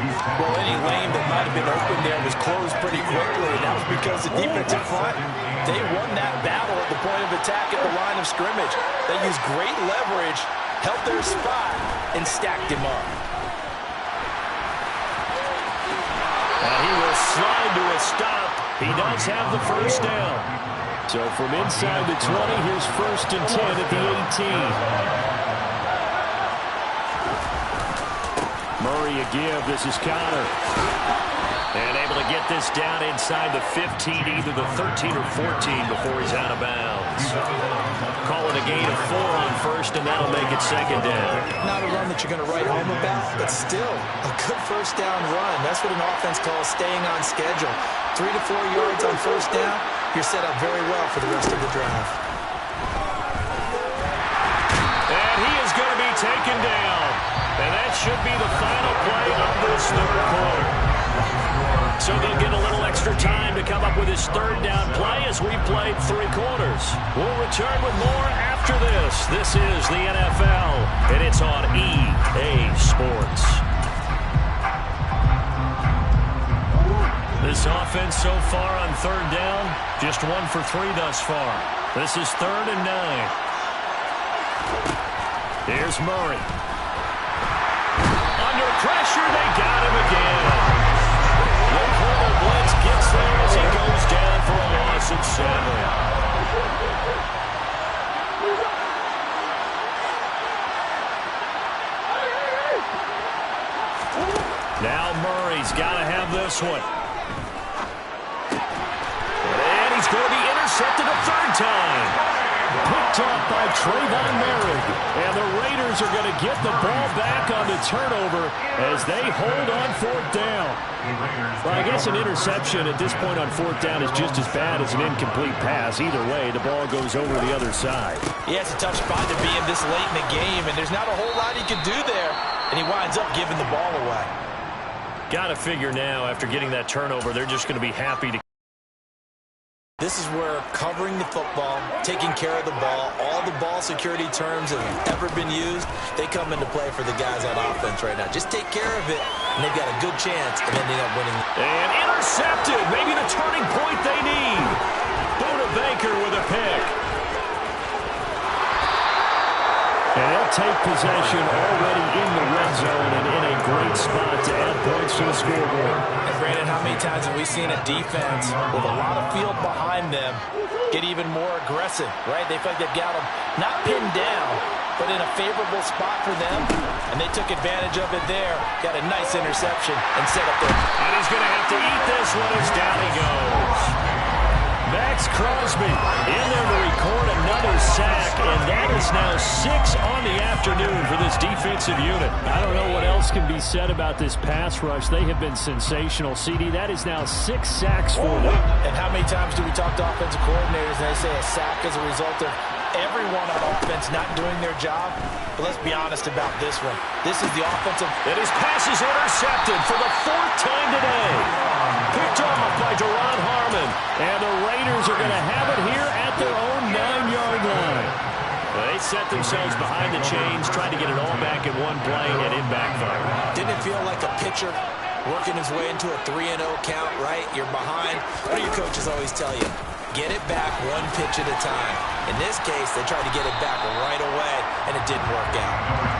Well, any lane that might have been open there was closed pretty quickly, and that was because the defensive front, they won that battle at the point of attack at the line of scrimmage. They used great leverage, held their spot, and stacked him up. And he will slide to a stop. He does have the 1st down. So from inside the 20, here's 1st and 10 at the 18. Murray a give. This is Counter. And able to get this down inside the 15, either the 13 or 14 before he's out of bounds. Call it a gain of 4 on first, and that'll make it second down. Not a run that you're going to write home about, but still a good first down run. That's what an offense calls staying on schedule. 3 to 4 yards on first down, you're set up very well for the rest of the drive. And he is going to be taken down. And that should be the final play of this third quarter. So they'll get a little extra time to come up with his third down play as we played 3 quarters. We'll return with more after this. This is the NFL, and it's on EA Sports. This offense so far on third down, just 1 for 3 thus far. This is 3rd and 9. Here's Murray. Under pressure, they got him again. The corner blitz gets there as he goes down for a loss at 7. Now Murray's got to have this one. And he's going to be intercepted a 3rd time. Picked up by Trayvon Merrick. And the Raiders are going to get the ball back on the turnover as they hold on 4th down. Well, I guess an interception at this point on 4th down is just as bad as an incomplete pass. Either way, the ball goes over the other side. Yeah, it's a tough spot to be in this late in the game, and there's not a whole lot he can do there, and he winds up giving the ball away. Got to figure now, after getting that turnover, they're just going to be happy to. This is where covering the football, taking care of the ball, all the ball security terms that have ever been used, they come into play for the guys on offense right now. Just take care of it, and they've got a good chance of ending up winning. And intercepted, maybe the turning point they need. Buda Baker with a pick. And they'll take possession already in the red zone and in a great spot to add points to the scoreboard. And Brandon, how many times have we seen a defense with a lot of field behind them get even more aggressive, right? They feel like they've got them not pinned down, but in a favorable spot for them, and they took advantage of it there. Got a nice interception and set up there. And he's going to have to eat this one as down he goes. Max Crosby in there to record another sack, and that is now 6 on the afternoon for this defensive unit. I don't know what else can be said about this pass rush. They have been sensational. CD, that is now 6 sacks for them. And how many times do we talk to offensive coordinators and they say a sack is a result of everyone on offense not doing their job? But let's be honest about this one. This is the offensive. And his pass is intercepted for the 4th time today. Picked off by Deron Harmon. And the Raiders are going to have it here at their own 9-yard line. They set themselves behind the chains, trying to get it all back in one play, and it backfired. Didn't it feel like a pitcher working his way into a 3-0 count, right? You're behind. What do your coaches always tell you? Get it back 1 pitch at a time. In this case, they tried to get it back right away, and it didn't work out.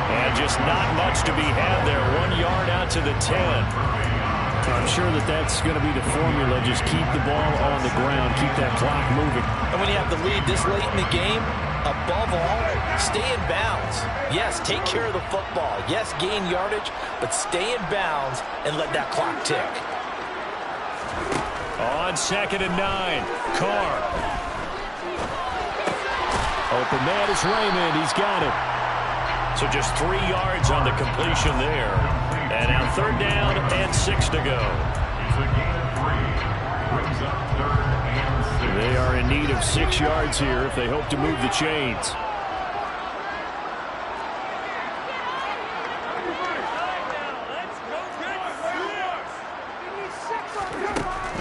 And just not much to be had there. 1 yard out to the 10. I'm sure that that's going to be the formula. Just keep the ball on the ground. Keep that clock moving. And when you have the lead this late in the game, above all, stay in bounds. Yes, take care of the football. Yes, gain yardage, but stay in bounds and let that clock tick. On 2nd and 9, Carr. Open man is Raymond. He's got it. So just 3 yards on the completion there. And now 3rd down and 6 to go. They are in need of 6 yards here if they hope to move the chains.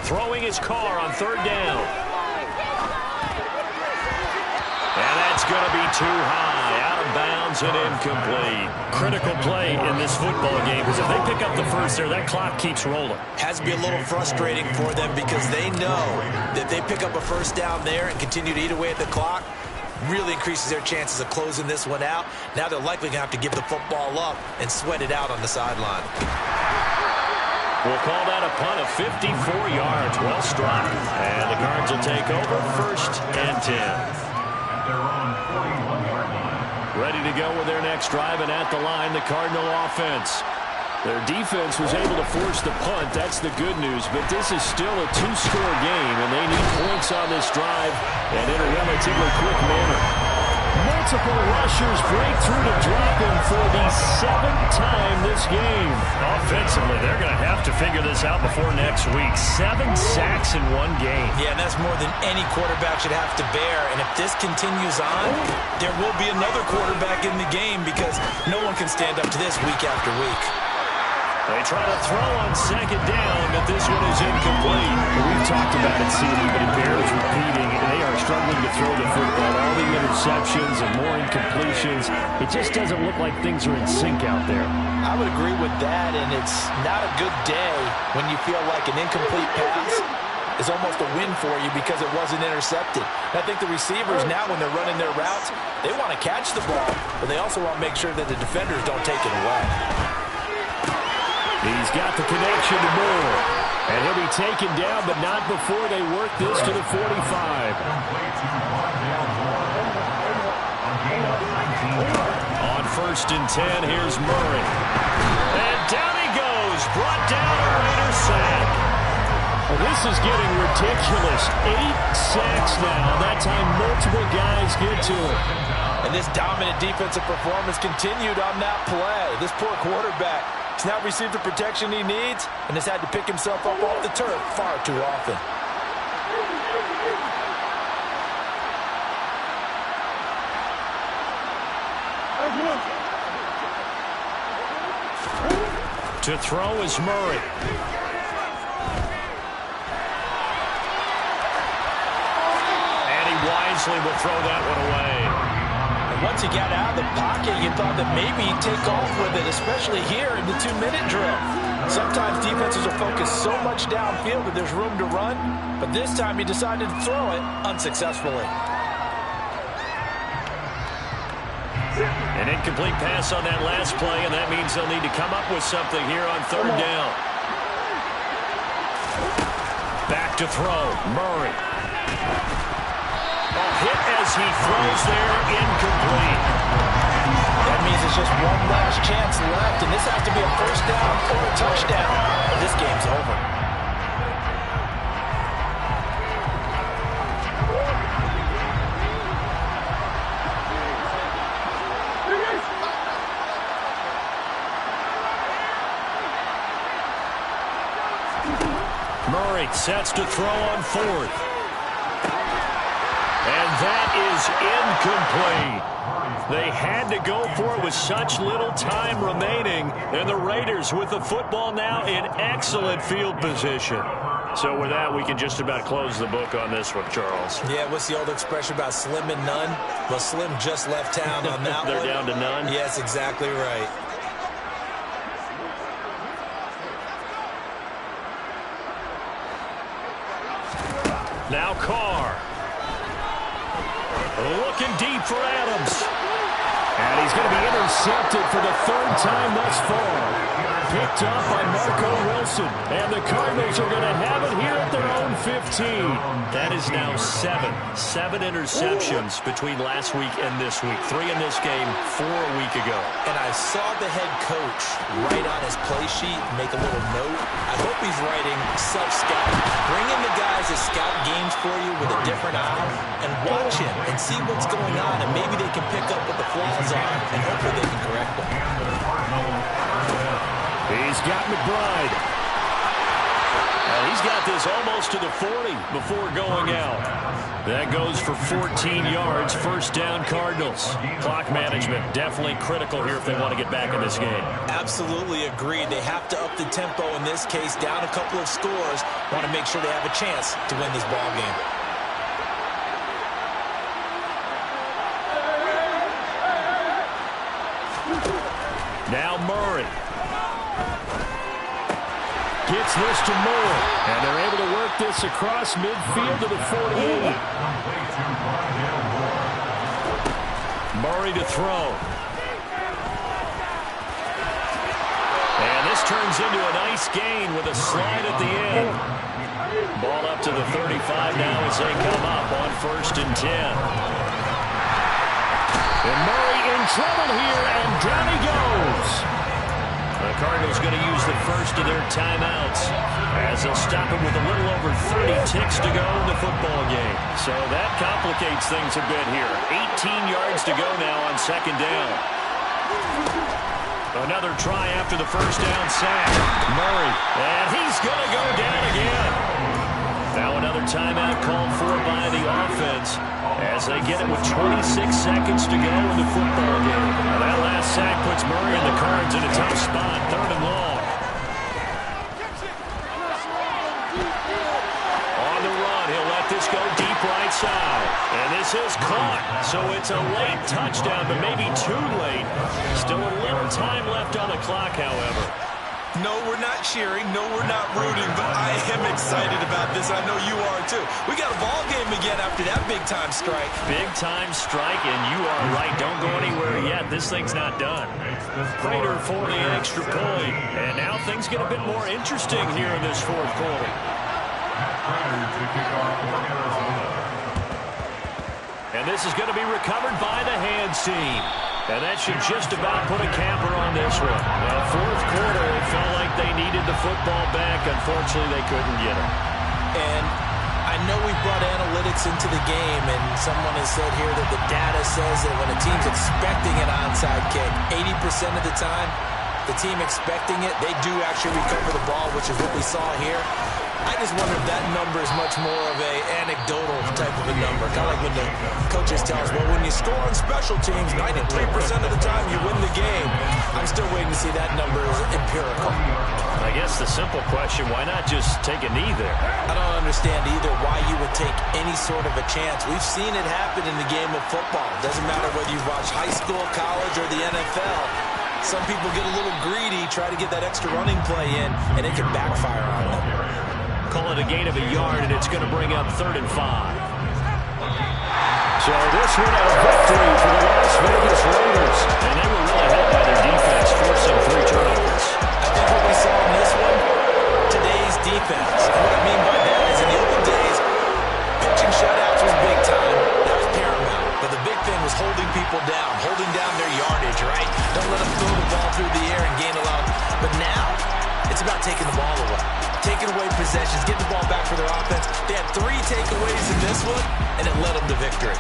Throwing his Carr on 3rd down. And that's going to be too high. Out of bounds and incomplete. Critical play in this football game, because if they pick up the first there, that clock keeps rolling. Has to be a little frustrating for them because they know that they pick up a first down there and continue to eat away at the clock, really increases their chances of closing this one out. Now they're likely going to have to give the football up and sweat it out on the sideline. We'll call that a punt of 54 yards. Well struck. And the Cards will take over 1st and 10. Ready to go with their next drive, and at the line, the Cardinal offense. Their defense was able to force the punt. That's the good news. But this is still a two-score game, and they need points on this drive and in a relatively quick manner. Multiple rushers break through to drop him for the 7th time this game. Offensively, they're going to have to figure this out before next week. 7 sacks in one game. Yeah, and that's more than any quarterback should have to bear. And if this continues on, there will be another quarterback in the game because no one can stand up to this week after week. They try to throw on 2nd down, but this one is incomplete. We've talked about it, Seeley, but it bears repeating. They are struggling to throw the football. All the interceptions and more incompletions. It just doesn't look like things are in sync out there. I would agree with that, and it's not a good day when you feel like an incomplete pass is almost a win for you because it wasn't intercepted. And I think the receivers now, when they're running their routes, they want to catch the ball, but they also want to make sure that the defenders don't take it away. He's got the connection to Moore. And he'll be taken down, but not before they work this to the 45. On 1st and 10, here's Murray. And down he goes. Brought down a Raider sack. Well, this is getting ridiculous. 8 sacks now. That time multiple guys get to it. And this dominant defensive performance continued on that play. This poor quarterback has now received the protection he needs and has had to pick himself up off the turf far too often. To throw is Murray. And he wisely will throw that one away. Once he got out of the pocket, you thought that maybe he'd take off with it, especially here in the 2-minute drill. Sometimes defenses will focus so much downfield that there's room to run, but this time he decided to throw it unsuccessfully. An incomplete pass on that last play, and that means they'll need to come up with something here on 3rd down. Back to throw, Murray. Hit as he throws there, incomplete. That means it's just one last chance left, and this has to be a 1st down or a touchdown. This game's over. Murray sets to throw on 4th. And that is incomplete. They had to go for it with such little time remaining. And the Raiders with the football now in excellent field position. So with that, we can just about close the book on this one, Charles. Yeah, what's the old expression about slim and none? Well, Slim just left town on that They're one. down to none? Yes, exactly right. Now Carr. Looking deep for Adams. And he's going to be intercepted for the 3rd time thus far. Picked up by Marco Wilson. And the Cardinals are going to have it here at their own 15. That is now 7 interceptions between last week and this week. 3 in this game, 4 a week ago. And I saw the head coach write on his play sheet, make a little note. I hope he's writing self-scout. Bring in the guys that scout games for you with a different eye and watch him and see what's going on, and maybe they can pick up what the flaws are, and hopefully they can correct them. He's got McBride. And he's got this almost to the 40 before going out. That goes for 14 yards. 1st down, Cardinals. Clock management definitely critical here if they want to get back in this game. Absolutely agreed. They have to up the tempo in this case, down a couple of scores. Want to make sure they have a chance to win this ball game. Now Murray. Gets this to Moore. And they're able to work this across midfield to the 48. Murray to throw. And this turns into a nice gain with a slide at the end. Ball up to the 35 now as they come up on 1st and 10. And Murray in trouble here, and down he goes. The Cardinals going to use the first of their timeouts as they'll stop it with a little over 30 ticks to go in the football game. So that complicates things a bit here. 18 yards to go now on second down. Another try after the first down sack. Murray, and he's going to go down again. Now another timeout called for by the offense as they get it with 26 seconds to go in the football game. Now that last sack puts Murray and the Cards in a tough spot, 3rd and long. On the run, he'll let this go deep right side. And this is caught, so it's a late touchdown, but maybe too late. Still a little time left on the clock, however. No, we're not cheering. No, we're not rooting, but I am excited about this. I know you are, too. We got a ball game again after that big-time strike. Big-time strike, and you are right. Don't go anywhere yet. This thing's not done. Prater for the extra point. And now things get a bit more interesting here in this fourth quarter. And this is going to be recovered by the hands team. And that should just about put a capper on this one. Well, fourth quarter, it felt like they needed the football back. Unfortunately, they couldn't get it. And I know we brought analytics into the game, and someone has said here that the data says that when a team's expecting an onside kick, 80% of the time, the team expecting it, they do actually recover the ball, which is what we saw here. I just wonder if that number is much more of a anecdotal type of a number. Kind of like when the coaches tell us, well, when you score on special teams, 93% of the time you win the game. I'm still waiting to see that number is empirical. I guess the simple question, why not just take a knee there? I don't understand either why you would take any sort of a chance. We've seen it happen in the game of football. Doesn't matter whether you watch high school, college, or the NFL. Some people get a little greedy, try to get that extra running play in, and it can backfire on them. Call it a gain of a yard, and it's going to bring up 3rd and 5. So this one a victory for the Las Vegas Raiders. And they were really helped by their defense, forcing 3 turnovers. I think what we saw in this one, today's defense. And what I mean by that is in the old days, pitching shutouts was big time. That was paramount. But the big thing was holding people down, holding down their yardage, right? Don't let them throw the ball through the air and gain a lot. But now, it's about taking the ball away. Taking away possessions, getting the ball back for their offense. They had 3 takeaways in this one, and it led them to victory.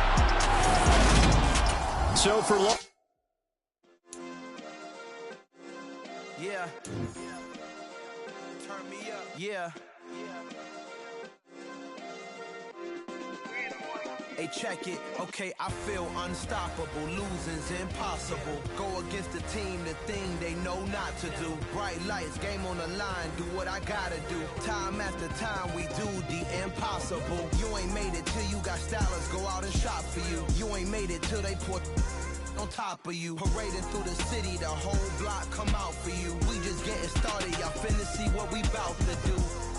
So for long. Yeah. Turn me up. Yeah. Hey, check it. Okay, I feel unstoppable. Losing's impossible. Go against the team, the thing they know not to do. Bright lights, game on the line. Do what I gotta do. Time after time, we do the impossible. You ain't made it till you got stylers go out and shop for you. You ain't made it till they put on top of you. Parading through the city, the whole block come out for you. We just getting started. Y'all finna see what we bout to do.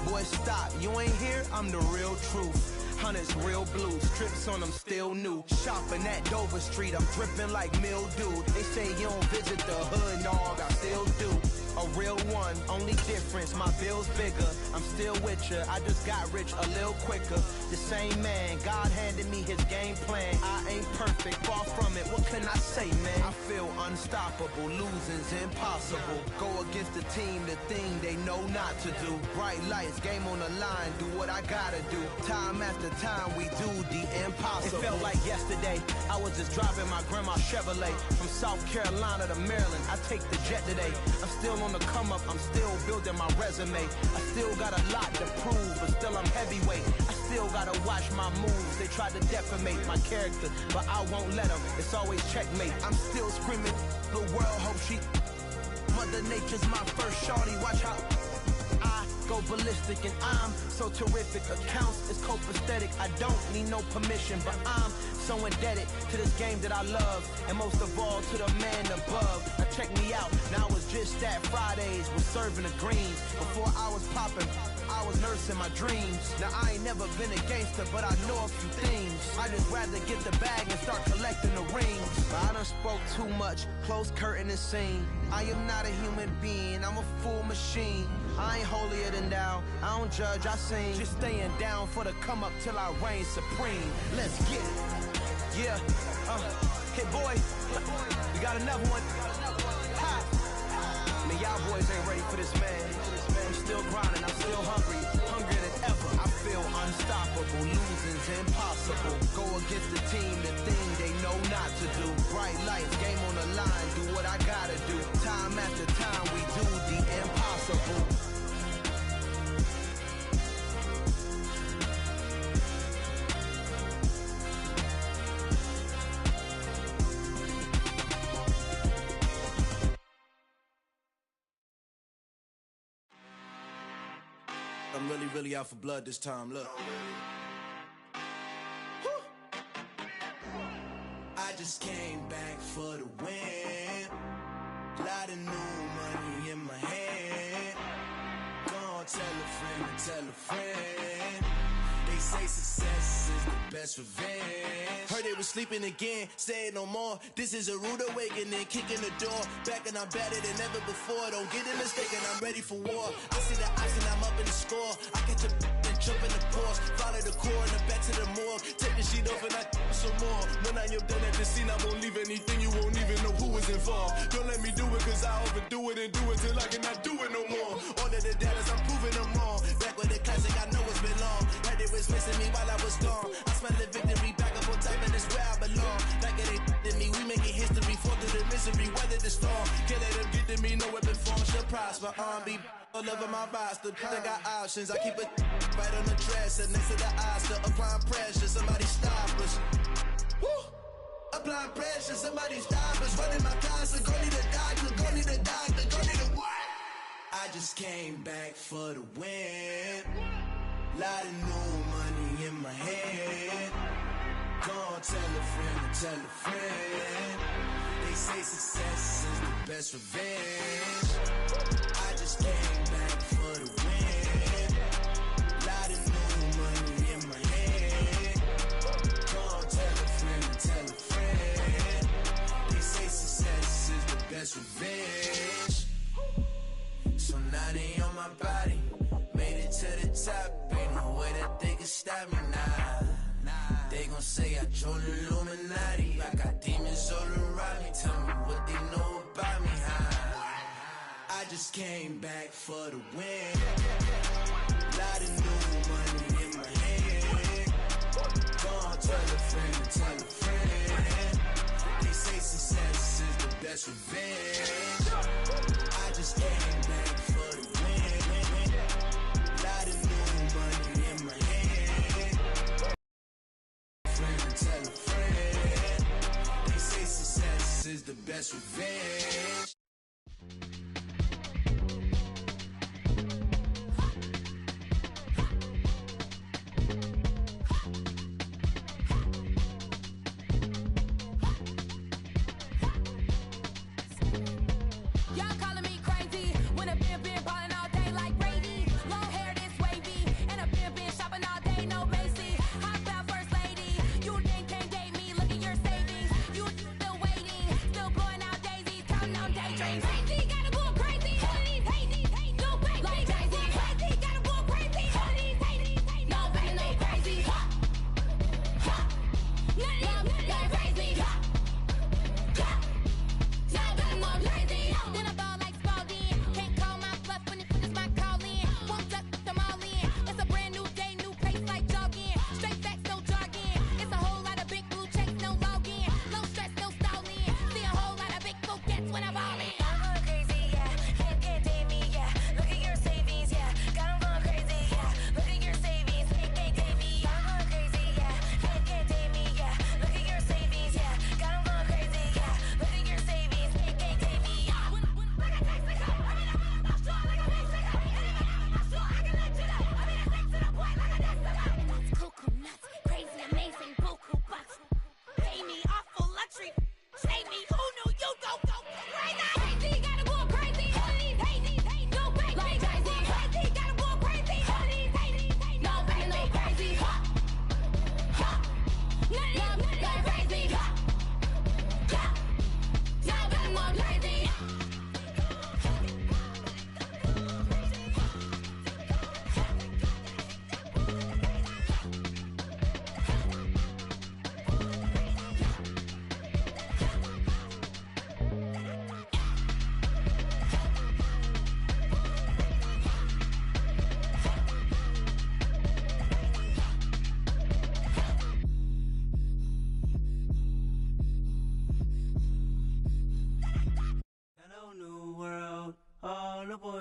Boy, stop. You ain't here? I'm the real truth. Hunters, real blue, strips on them still new. Shopping at Dover Street, I'm dripping like mildew. They say you don't visit the hood, dog, I still do. A real one, only difference, my bill's bigger. I'm still with ya, I just got rich a little quicker. The same man, God handed me his game plan. I ain't perfect, far from it, what can I say, man? I feel unstoppable, losing's impossible. Go against the team, the thing they know not to do. Bright lights, game on the line, do what I gotta do. Time after time, we do the impossible. It felt like yesterday, I was just driving my grandma's Chevrolet. From South Carolina to Maryland, I take the jet today. I'm still on the come up, I'm still building my resume. I still got a lot to prove, but still I'm heavyweight. I still gotta watch my moves. They tried to defamate my character, but I won't let them. It's always checkmate. I'm still screaming, the world hope she. Mother Nature's my first shorty, watch how I go ballistic, and I'm so terrific. Accounts is copacetic. I don't need no permission, but I'm so indebted to this game that I love, and most of all to the man above. Now check me out, now it's just that Fridays was serving the greens. Before I was popping, I was nursing my dreams. Now I ain't never been a gangster, but I know a few things. I just rather get the bag and start collecting the rings. But I done spoke too much, close curtain and scene. I am not a human being, I'm a full machine. I ain't holier than thou, I don't judge, I sing. Just staying down for the come up till I reign supreme. Let's get it. Yeah, hit boy, we got another one. Ha. And y'all boys ain't ready for this, man. I'm still grinding, I'm still hungry, hungrier than ever. I feel unstoppable, losing's impossible. Go against the team, the thing they know not to do. Bright lights, game on the line, do what I gotta do. Time after time, we do the impossible. I'm really out for blood this time, look. Woo. I just came back for the win. Lot of new money in my hand. Gonna tell a friend and tell a friend. They say success is the best revenge. Heard they was sleeping again, say it no more. This is a rude awakening, kicking the door. Back and I'm better than ever before. Don't get it mistaken, I'm ready for war. I see the ice and I'm up in the score. I catch a and jump in the course. Follow the core and the back to the morgue. Take the sheet off and I some more. When I am done at the scene, I won't leave anything. You won't even know who is involved. Don't let me do it cause I overdo it and do it till I cannot do it no more. All of the doubters, I'm proving them wrong. Back with the classic, I know it's been long. Heard it was missing me while I was gone. I smell the victory back up on top and it's where I belong. Like it ain't to me, we making history. Fall through the misery, weather the storm. Can't let them get to me, no weapon form should prosper. Be all over my roster, I got options. I keep it right on the dresser, next to the Oscar. Applying pressure, somebody stop us. Woo! Applying pressure, somebody stop us. Running my closet, go need a doctor, go need a doctor, go need a what? I just came back for the win. Lot of new money in my hand. Gonna tell a friend and tell a friend. They say success is the best revenge. I just came back for the win. Lot of new money in my hand. Gonna tell a friend and tell a friend. They say success is the best revenge. So now they on my body. Made it to the top. Ain't no way that they can stop me now. They gon' say I joined the Illuminati. I got demons all around me. Tell me what they know about me, huh? I just came back for the win. Lot of new money in my hand. Gonna tell a friend and tell a friend. They say success is the best revenge. I just came back for the win. Lot of new money in my hand. Friend and tell a friend. They say success is the best revenge. Y'all calling me crazy when a been ballin' all day like Brady. Long hair this wavy, and a been shopping all day, no Macy. Hot about first lady, you think can't date me? Look at your savings, you still waiting, still blowing out daisies, counting on days.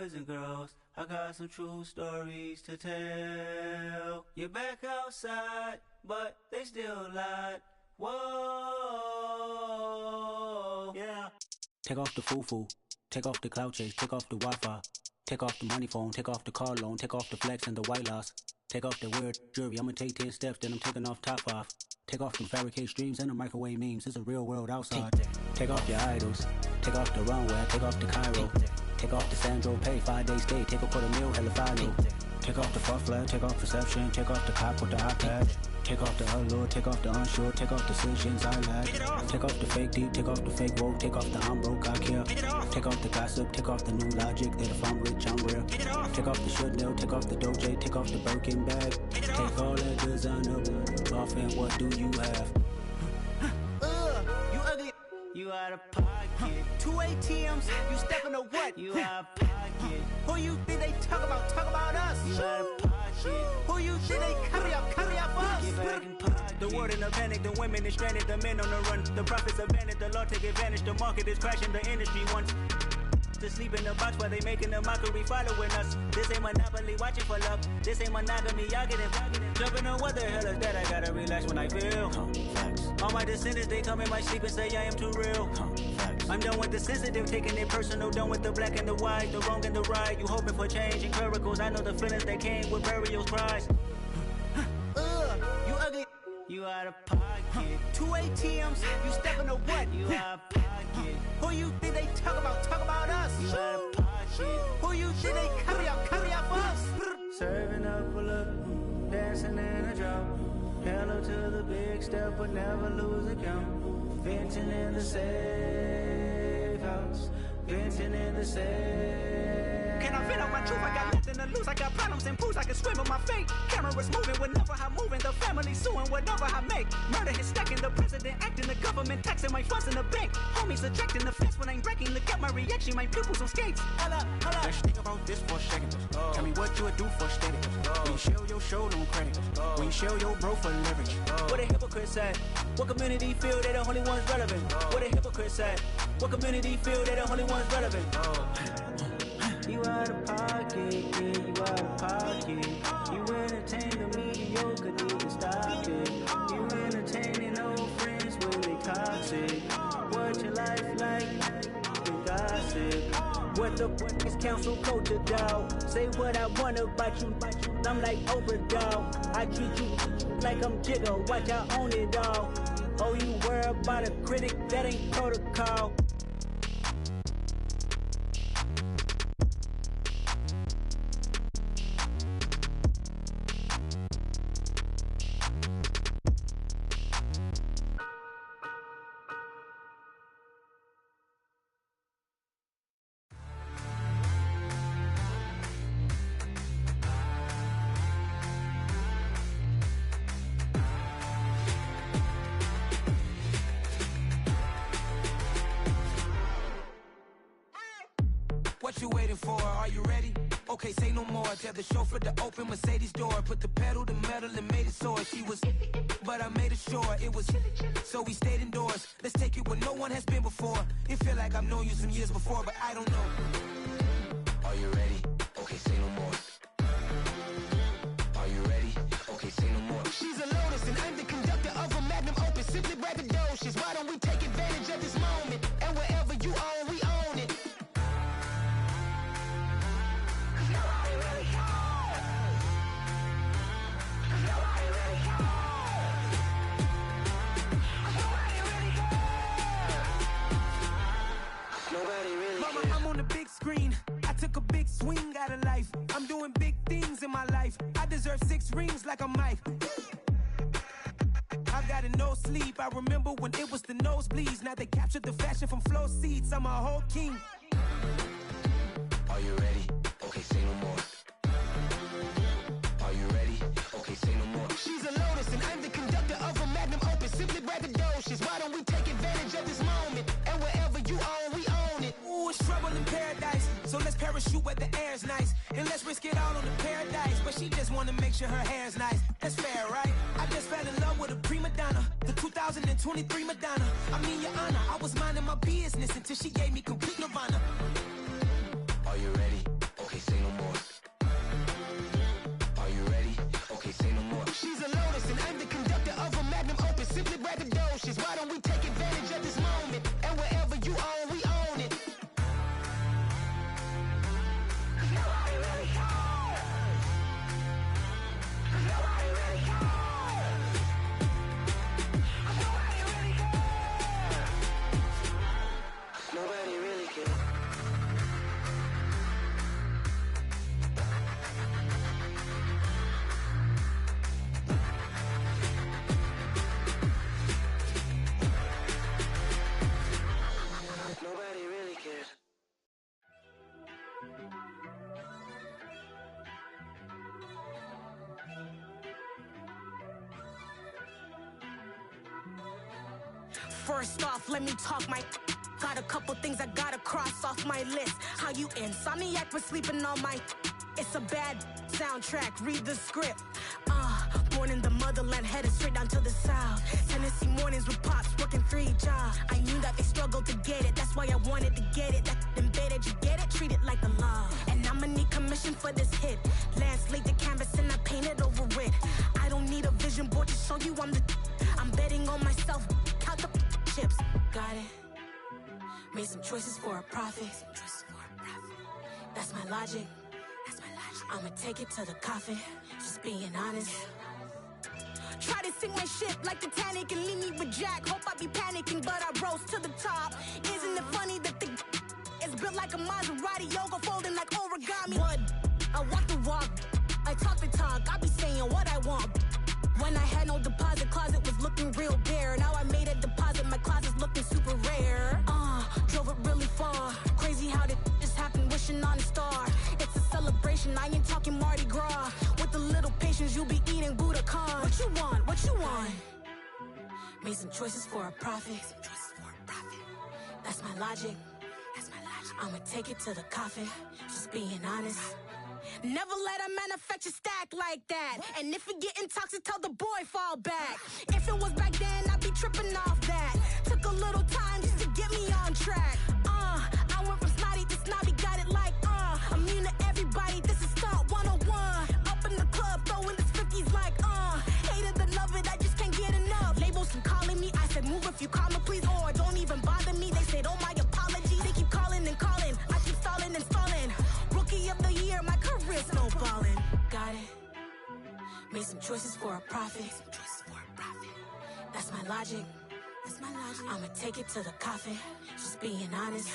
boys and girls, I got some true stories to tell. You're back outside, but they still lied. Whoa, yeah. Take off the foo-foo, take off the cloud chase, take off the Wi-Fi. Take off the money phone, take off the car loan, take off the flex and the white loss. Take off the weird jewelry, I'ma take 10 steps, then I'm taking off top 5. Take off the fabricate streams and the microwave memes, it's a real world outside. Take off your idols, take off the runway, take off the Cairo. Take off the Sandro pay, 5 days stay, take a $250,000, hella final. Take off the fuck flag, take off perception, take off the cop with the iPad. Take off the allure, take off the unsure, take off decisions I lack. Take off the fake deep, take off the fake woke, take off the I'm broke, I care. Take off the gossip, take off the new logic, that if I'm rich, I'm real. Take off the should know, take off the doje, take off the Birkin bag. Take all that designer off and what do you have? You ugly, you out of pocket. 2 ATMs, you stepping to what? You out of pocket. Who you think they talk about us? You out of pocket. Who you think they carry up for us? Get back in pocket. The world in a panic, the women is stranded, the men on the run. The profits abandoned, the law take advantage, the market is crashing, the industry wants to sleep in the box while they making a mockery following us. This ain't Monopoly, watching for luck. This ain't monogamy, y'all get it. Jumping on what the hell is that? I gotta relax when I feel. All my descendants, they come in my sleep and say I am too real. I'm done with the sensitive, taking it personal. Done with the black and the white, the wrong and the right. You hoping for change and miracles. I know the feelings that came with burial cries. You ugly, you out of pocket. 2 ATMs, you stepping to what? You out of pocket. Who you think they talk about us? You out of pocket. Who you think they carry up for us? Serving up a look, dancing in a drop. Hello to the big step, but never lose a count. Venting in the safe house. Venting in the safe. Can I vent out my truth? I got nothing to lose. I got problems and booze. I can swim on my fate. Cameras moving whenever I'm moving. The family suing whatever I make. Murder is stacking. The president acting. The government taxing my funds in the bank. Homies subtracting the fence when I'm breaking. Look at my reaction. My pupils on skates. Hold up. Let's think about this for a second. Tell me what you would do for steady. When you show your show, no credit. When you show your bro for leverage. What a hypocrite said. What community feel they the only ones relevant? What a hypocrite said. What community feel they the only ones relevant? You out of pocket, yeah, you out of pocket. You entertain the mediocre, need to stop it. You entertaining old friends when they toxic. What your life like? You gossip. What the fuck is council culture, dog? Say what I want about you. I'm like overdog. I treat you like I'm Jigga. Watch I own it all. Oh, you worry about a critic? That ain't protocol. What you waiting for? Are you ready? Okay, say no more. Tell the chauffeur to open Mercedes door. Put the pedal to metal and made it soar. She was, but I made it sure it was. So we stayed indoors. Let's take it where no one has been before. It feel like I've known you some years before, but I don't know. Are you ready? Okay, say no more. Are you ready? Okay, say no more. She's a Lotus and I'm the conductor of a Magnum Opus. Simply braggadocious. Why don't we take advantage of this moment? And wherever you own, we own it. Screen. I took a big swing out of life. I'm doing big things in my life. I deserve 6 rings like a Mike. I've got no sleep. I remember when it was the nosebleeds. Now they captured the fashion from flow seats. I'm a whole king. Are you ready? Okay, say no more. Are you ready? Okay, say no more. She's a Lotus and I'm the conductor of a Magnum Opus. Simply braggadocious. Why don't we take advantage of this moment? And wherever you own, we own it. Ooh, it's trouble in paradise. So let's parachute where the air's nice. And let's risk it all on the paradise. But she just wanna make sure her hair's nice. That's fair, right? I just fell in love with a prima donna. The 2023 Madonna. I mean, your honor, I was minding my business until she gave me complete nirvana. Are you ready? First off, let me talk my. Got a couple things I gotta cross off my list. How you insomniac for sleeping on my. It's a bad soundtrack, read the script. Born in the motherland, headed straight down to the south. Tennessee mornings with pops, working 3 jobs. I knew that they struggled to get it, that's why I wanted to get it. That embedded, you get it, treat it like a law. And I'ma need commission for this hit. Lance laid the canvas and I painted over it. I don't need a vision board to show you I'm betting on myself, count the chips. Got it. Made some choices for a profit. That's my logic. I'ma take it to the coffin, just being honest. Try to sink my ship like Titanic and leave me with Jack. Hope I be panicking, but I rose to the top. Isn't it funny that the is built like a Maserati, yoga folding like origami? What? I walk the walk, I talk the talk, I be saying what I want. When I had no deposit, closet was looking real bare. Now I made a deposit, my closet's looking super rare. Drove it really far. Crazy how did this happen, wishing on a star. It's a celebration, I ain't talking Mardi Gras. With a little patience, you'll be eating Budokan. What you want? What you want? Made some choices for a profit. That's my logic. I'ma take it to the coffin, just being honest. Never let a manufacture stack like that. And if it getting toxic, tell the boy fall back. If it was back then, I'd be tripping off that. Took a little time just to get me on track. I went from snotty to snobby, got it like, I'm immune to everybody, this is stunt 101. Up in the club, throwing this 50s like, hated to love it, I just can't get enough. Labels from calling me, I said move if you call me, please, or don't even bother me. They said, oh my apology, they keep calling and calling. I keep stalling and stalling. Rookie of the year, my career snowballing. Got it. Made some choices for a profit. That's my logic. I'ma take it to the coffin, just being honest.